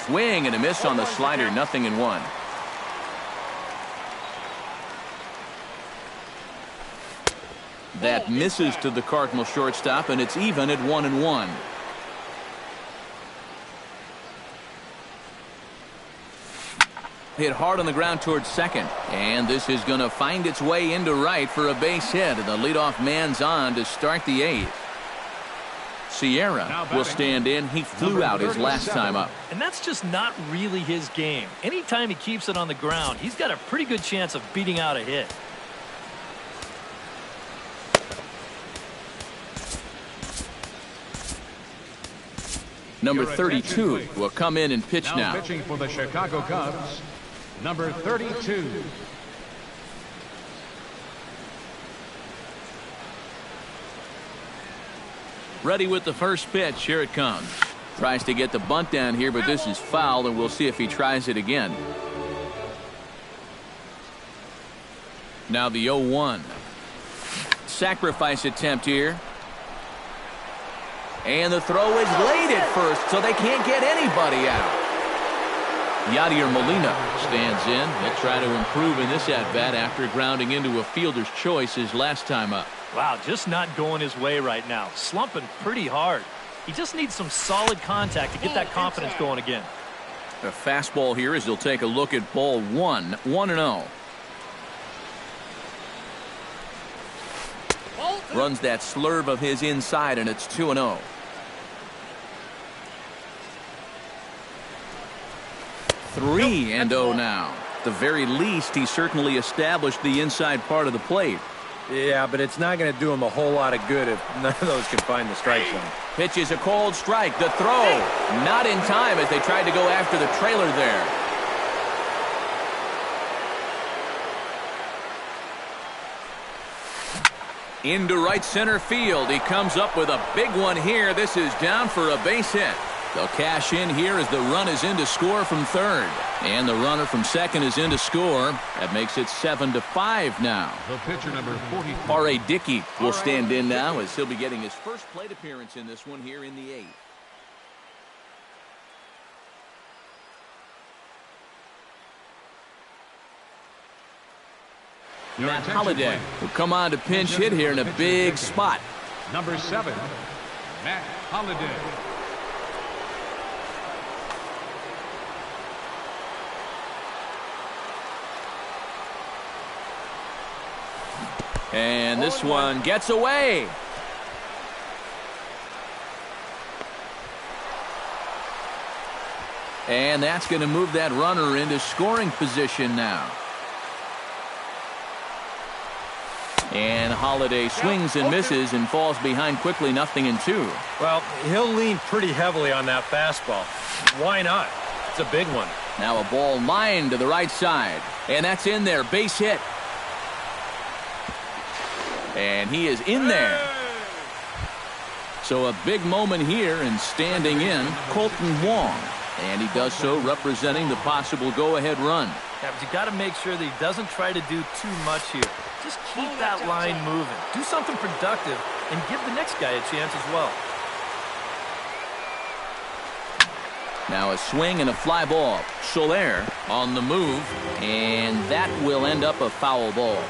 Swing and a miss on the slider, 0-1. That misses to the Cardinal shortstop, and it's even at 1-1. Hit hard on the ground towards second, and this is going to find its way into right for a base hit, and the leadoff man's on to start the 8th. Sierra will stand in. He flew out his last time up. And that's just not really his game. Anytime he keeps it on the ground, he's got a pretty good chance of beating out a hit. Number 32 will come in and pitch now. Pitching for the Chicago Cubs, number 32. Ready with the first pitch. Here it comes. Tries to get the bunt down here, but this is foul, and we'll see if he tries it again. Now the 0-1. Sacrifice attempt here. And the throw is late at first, so they can't get anybody out. Yadier Molina stands in. He'll try to improve in this at-bat after grounding into a fielder's choice his last time up. Wow, just not going his way right now. Slumping pretty hard. He just needs some solid contact to get that confidence going again. The fastball here as he'll take a look at ball 1, 1-0. Runs that slurve of his inside, and it's 2-0. Three and 0 now. At the very least, he certainly established the inside part of the plate. Yeah, but it's not going to do him a whole lot of good if none of those can find the strike zone. Pitches a cold strike. The throw not in time as they tried to go after the trailer there. Into right center field. He comes up with a big one here. This is down for a base hit. They'll cash in here as the run is in to score from third. And the runner from second is in to score. That makes it 7-5 now. The pitcher number 44. R.A. Dickey will stand in now as he'll be getting his first plate appearance in this one here in the 8th. Matt Holliday will come on to pinch hit here in a big spot. Number 7, Matt Holliday. And this one gets away. And that's going to move that runner into scoring position now. And Holliday swings and misses and falls behind quickly, 0-2. Well, he'll lean pretty heavily on that fastball. Why not? It's a big one. Now a ball lined to the right side. And that's in there. Base hit. And he is in there. So a big moment here, and standing in, Colton Wong. And he does so representing the possible go-ahead run. Yeah, but you got to make sure that he doesn't try to do too much here. Just keep that line moving. Do something productive and give the next guy a chance as well. Now a swing and a fly ball. Soler on the move, and that will end up a foul ball.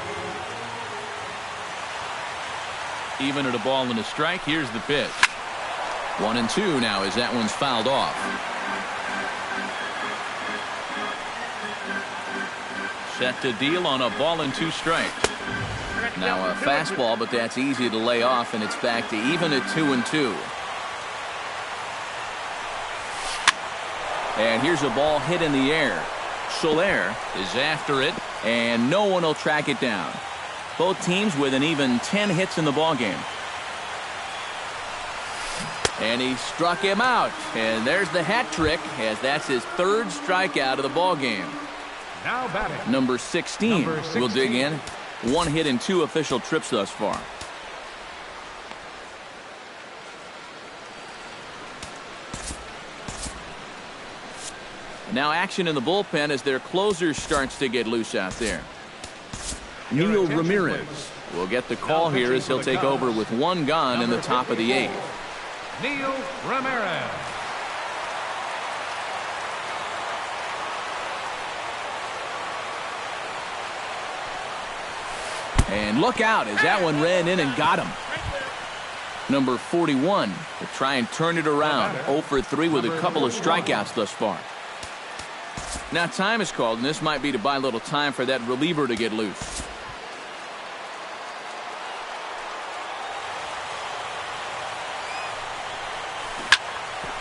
Even at a ball and a strike. Here's the pitch. 1-2 now as that one's fouled off. Set to deal on a ball and 2 strikes. Now a fastball, but that's easy to lay off, and it's back to even at 2-2. And here's a ball hit in the air. Soler is after it, and no one will track it down. Both teams with an even 10 hits in the ballgame. And he struck him out. And there's the hat trick, as that's his 3rd strikeout of the ballgame. Now batting. Number 16 will dig in. 1 hit and 2 official trips thus far. Now action in the bullpen as their closer starts to get loose out there. Neil Ramirez will get the call here as he'll take over with one gone in the top of the 8th. Neil Ramirez. And look out as that one ran in and got him. Number 41 will try and turn it around. 0 for 3 with a couple of strikeouts thus far. Now time is called, and this might be to buy a little time for that reliever to get loose.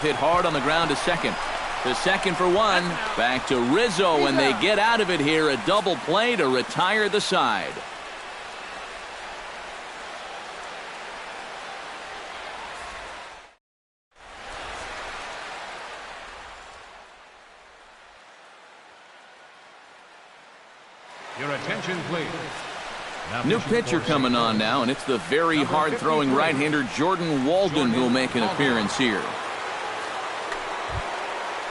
Hit hard on the ground to second. To second for one. Back to Rizzo, and they get out of it here. A double play to retire the side. Your attention, please. New pitcher coming on now, and it's the very hard-throwing right-hander Jordan Walden who will make an appearance here.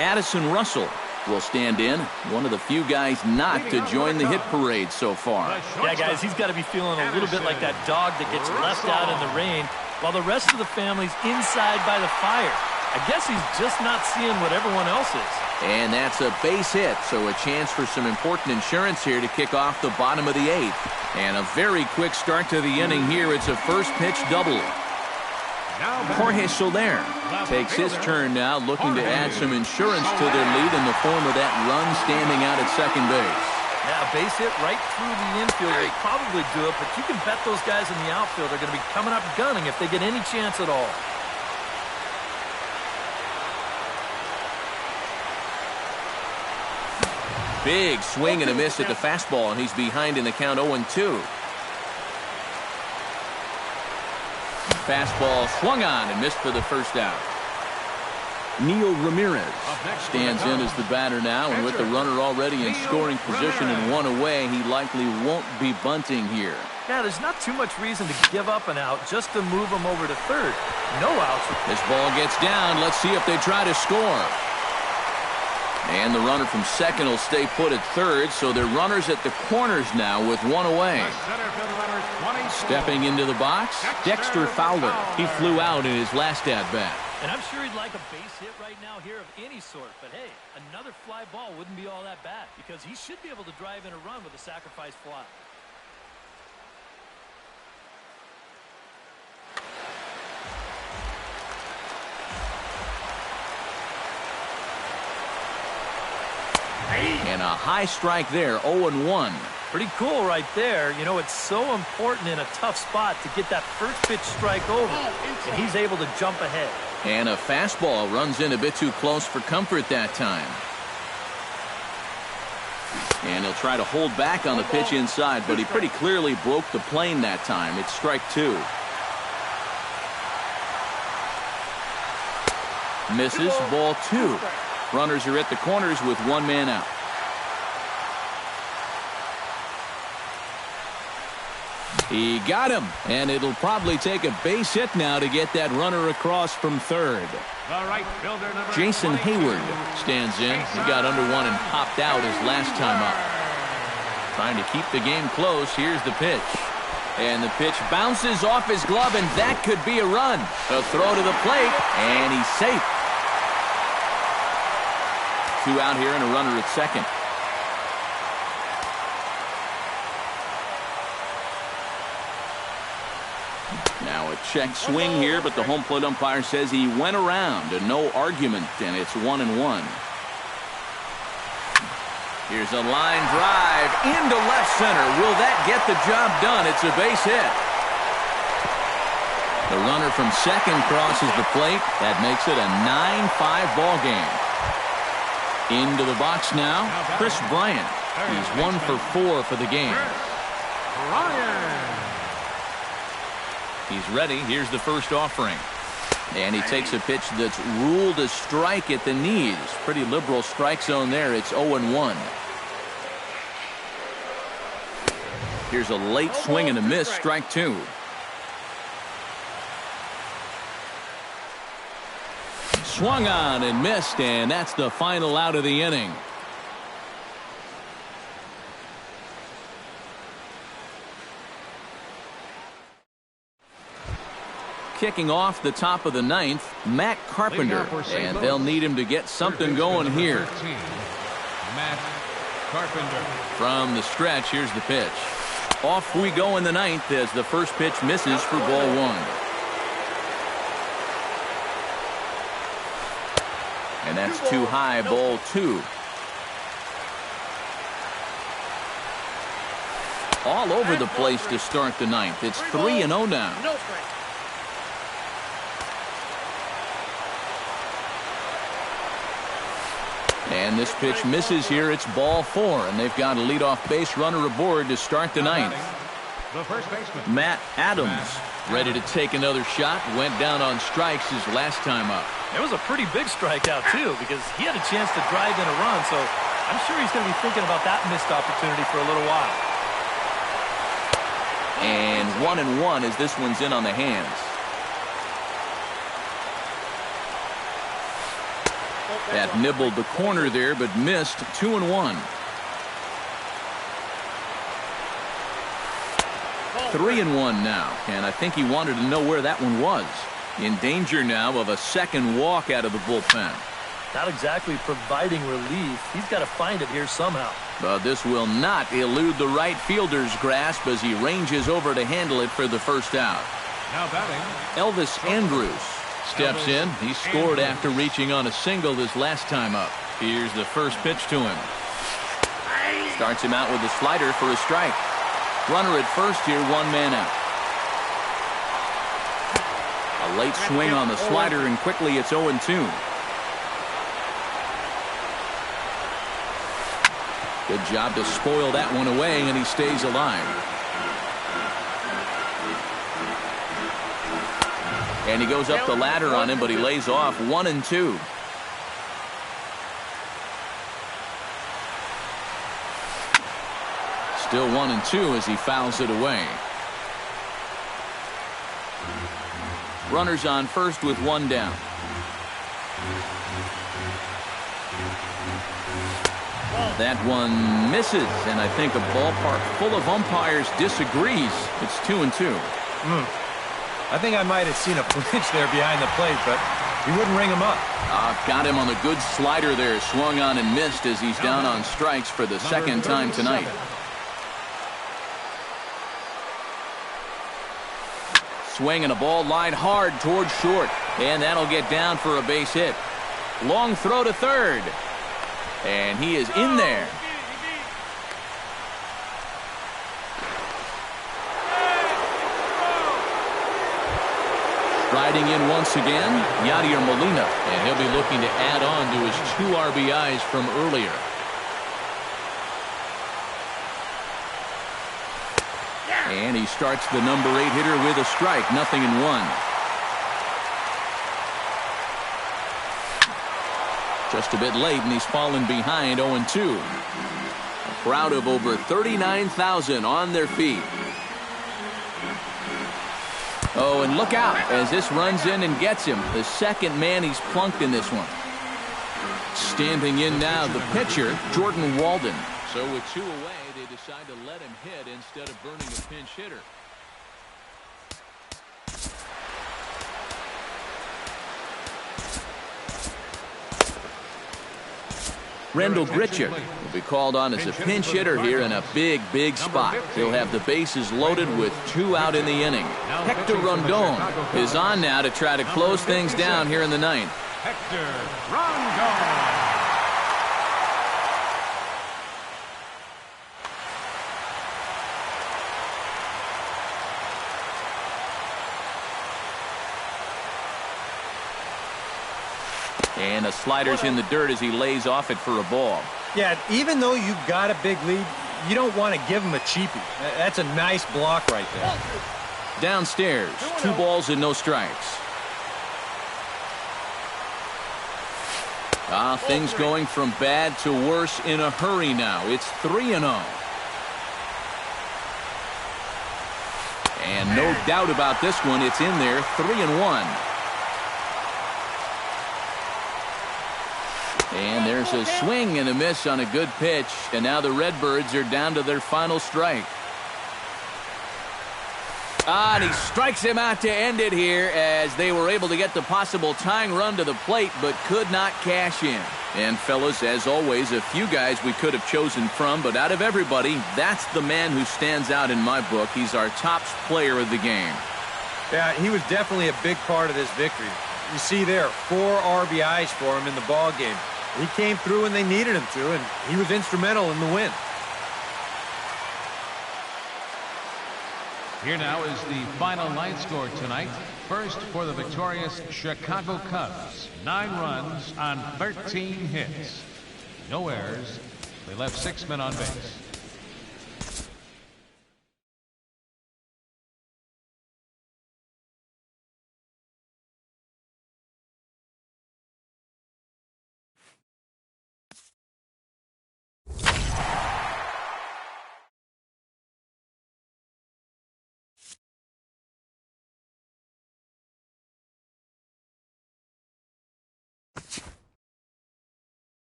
Addison Russell will stand in, one of the few guys not to join the hit parade so far. Yeah, guys, he's got to be feeling a little bit like that dog that gets left out in the rain while the rest of the family's inside by the fire. I guess he's just not seeing what everyone else is. And that's a base hit, so a chance for some important insurance here to kick off the bottom of the 8th. And a very quick start to the inning here. It's a first pitch double. Jorge Soler takes his turn now, looking to add some insurance to their lead in the form of that run standing out at second base. Yeah, a base hit right through the infield will probably do it, but you can bet those guys in the outfield are going to be coming up gunning if they get any chance at all. Big swing and a miss at the fastball, and he's behind in the count 0-2. Fastball swung on and missed for the first out. Neil Ramirez stands in as the batter now, and with the runner already in scoring position and one away, he likely won't be bunting here. Yeah, there's not too much reason to give up an out just to move him over to third. No outs. This ball gets down. Let's see if they try to score. And the runner from second will stay put at third, so they're runners at the corners now with one away. Stepping into the box, Dexter Fowler. He flew out in his last at-bat. And I'm sure he'd like a base hit right now here of any sort, but hey, another fly ball wouldn't be all that bad because he should be able to drive in a run with a sacrifice fly. And a high strike there, 0-1. Pretty cool right there. You know, it's so important in a tough spot to get that first pitch strike over, and he's able to jump ahead. And a fastball runs in a bit too close for comfort that time. And he'll try to hold back on the pitch inside, but he pretty clearly broke the plane that time. It's strike 2. Misses, ball 2. Runners are at the corners with one man out. He got him, and it'll probably take a base hit now to get that runner across from third. Jason Hayward stands in. He got under one and popped out his last time up. Trying to keep the game close. Here's the pitch. And the pitch bounces off his glove, and that could be a run. A throw to the plate, and he's safe. 2 out here and a runner at second. Now a check swing here, but the home plate umpire says he went around, and no argument, and it's 1-1. Here's a line drive into left center. Will that get the job done? It's a base hit. The runner from second crosses the plate. That makes it a 9-5 ball game. Into the box now, Chris Bryant. He's 1 for 4 for the game. He's ready. Here's the first offering. And he takes a pitch that's ruled a strike at the knees. Pretty liberal strike zone there. It's 0-1. Here's a late swing and a miss. Strike 2. Swung on and missed, and that's the final out of the inning. Kicking off the top of the ninth, Matt Carpenter, and they'll need him to get something going here. Matt Carpenter. From the stretch, here's the pitch. Off we go in the ninth as the first pitch misses for ball one. And that's too high, ball two. All over the place to start the ninth. It's 3-0 now. And this pitch misses here. It's ball four, and they've got a leadoff base runner aboard to start the ninth. The first baseman, Matt Adams, ready to take another shot. Went down on strikes his last time up. It was a pretty big strikeout, too, because he had a chance to drive in a run, so I'm sure he's going to be thinking about that missed opportunity for a little while. And 1-1 as this one's in on the hands. That nibbled the corner there, but missed. 2-1. 3-1 now, and I think he wanted to know where that one was. In danger now of a second walk out of the bullpen. Not exactly providing relief. He's got to find it here somehow. But this will not elude the right fielder's grasp as he ranges over to handle it for the first out. now batting, Elvis Andrus steps in. He scored after reaching on a single this last time up. Here's the first pitch to him. Starts him out with a slider for a strike. Runner at first here, one man out. A late swing on the slider, and quickly it's 0-2. Good job to spoil that one away, and he stays alive. And he goes up the ladder on him, but he lays off. 1-2. Still 1-2 as he fouls it away. Runners on first with one down. That one misses, and I think a ballpark full of umpires disagrees. It's 2-2. I think I might have seen a flinch there behind the plate, but he wouldn't ring him up. Got him on the good slider there. Swung on and missed as he's down on strikes for the second time tonight. Swing and a ball lined hard towards short, and that'll get down for a base hit. Long throw to third, and he is in there. Riding in once again, Yadier Molina, and he'll be looking to add on to his 2 RBIs from earlier. And he starts the number 8 hitter with a strike, 0-1. Just a bit late, and he's fallen behind 0-2. A crowd of over 39,000 on their feet. Oh, and look out as this runs in and gets him. The second man he's plunked in this one. Standing in now, the pitcher, Jordan Walden. So with 2 away, they decide to let him hit instead of burning a pinch hitter. Rendell Grichuk will be called on as a pinch hitter here in a big, big spot. He'll have the bases loaded with 2 out in the inning. Hector Rondon is on now to try to close things down here in the 9th. Hector Rondon. And a slider's in the dirt as he lays off it for a ball. Yeah, even though you've got a big lead, you don't want to give him a cheapie. That's a nice block right there. Downstairs, 2 balls and no strikes. Things going from bad to worse in a hurry now. It's 3-0. And no doubt about this one, it's in there, 3-1. And there's a swing and a miss on a good pitch. And now the Redbirds are down to their final strike. And he strikes him out to end it here as they were able to get the possible tying run to the plate but could not cash in. And fellas, as always, a few guys we could have chosen from, but out of everybody, that's the man who stands out in my book. He's our top player of the game. Yeah, he was definitely a big part of this victory. You see there, 4 RBIs for him in the ball game. He came through when they needed him to, and he was instrumental in the win. Here now is the final line score tonight. First for the victorious Chicago Cubs. 9 runs on 13 hits. No errors. They left 6 men on base.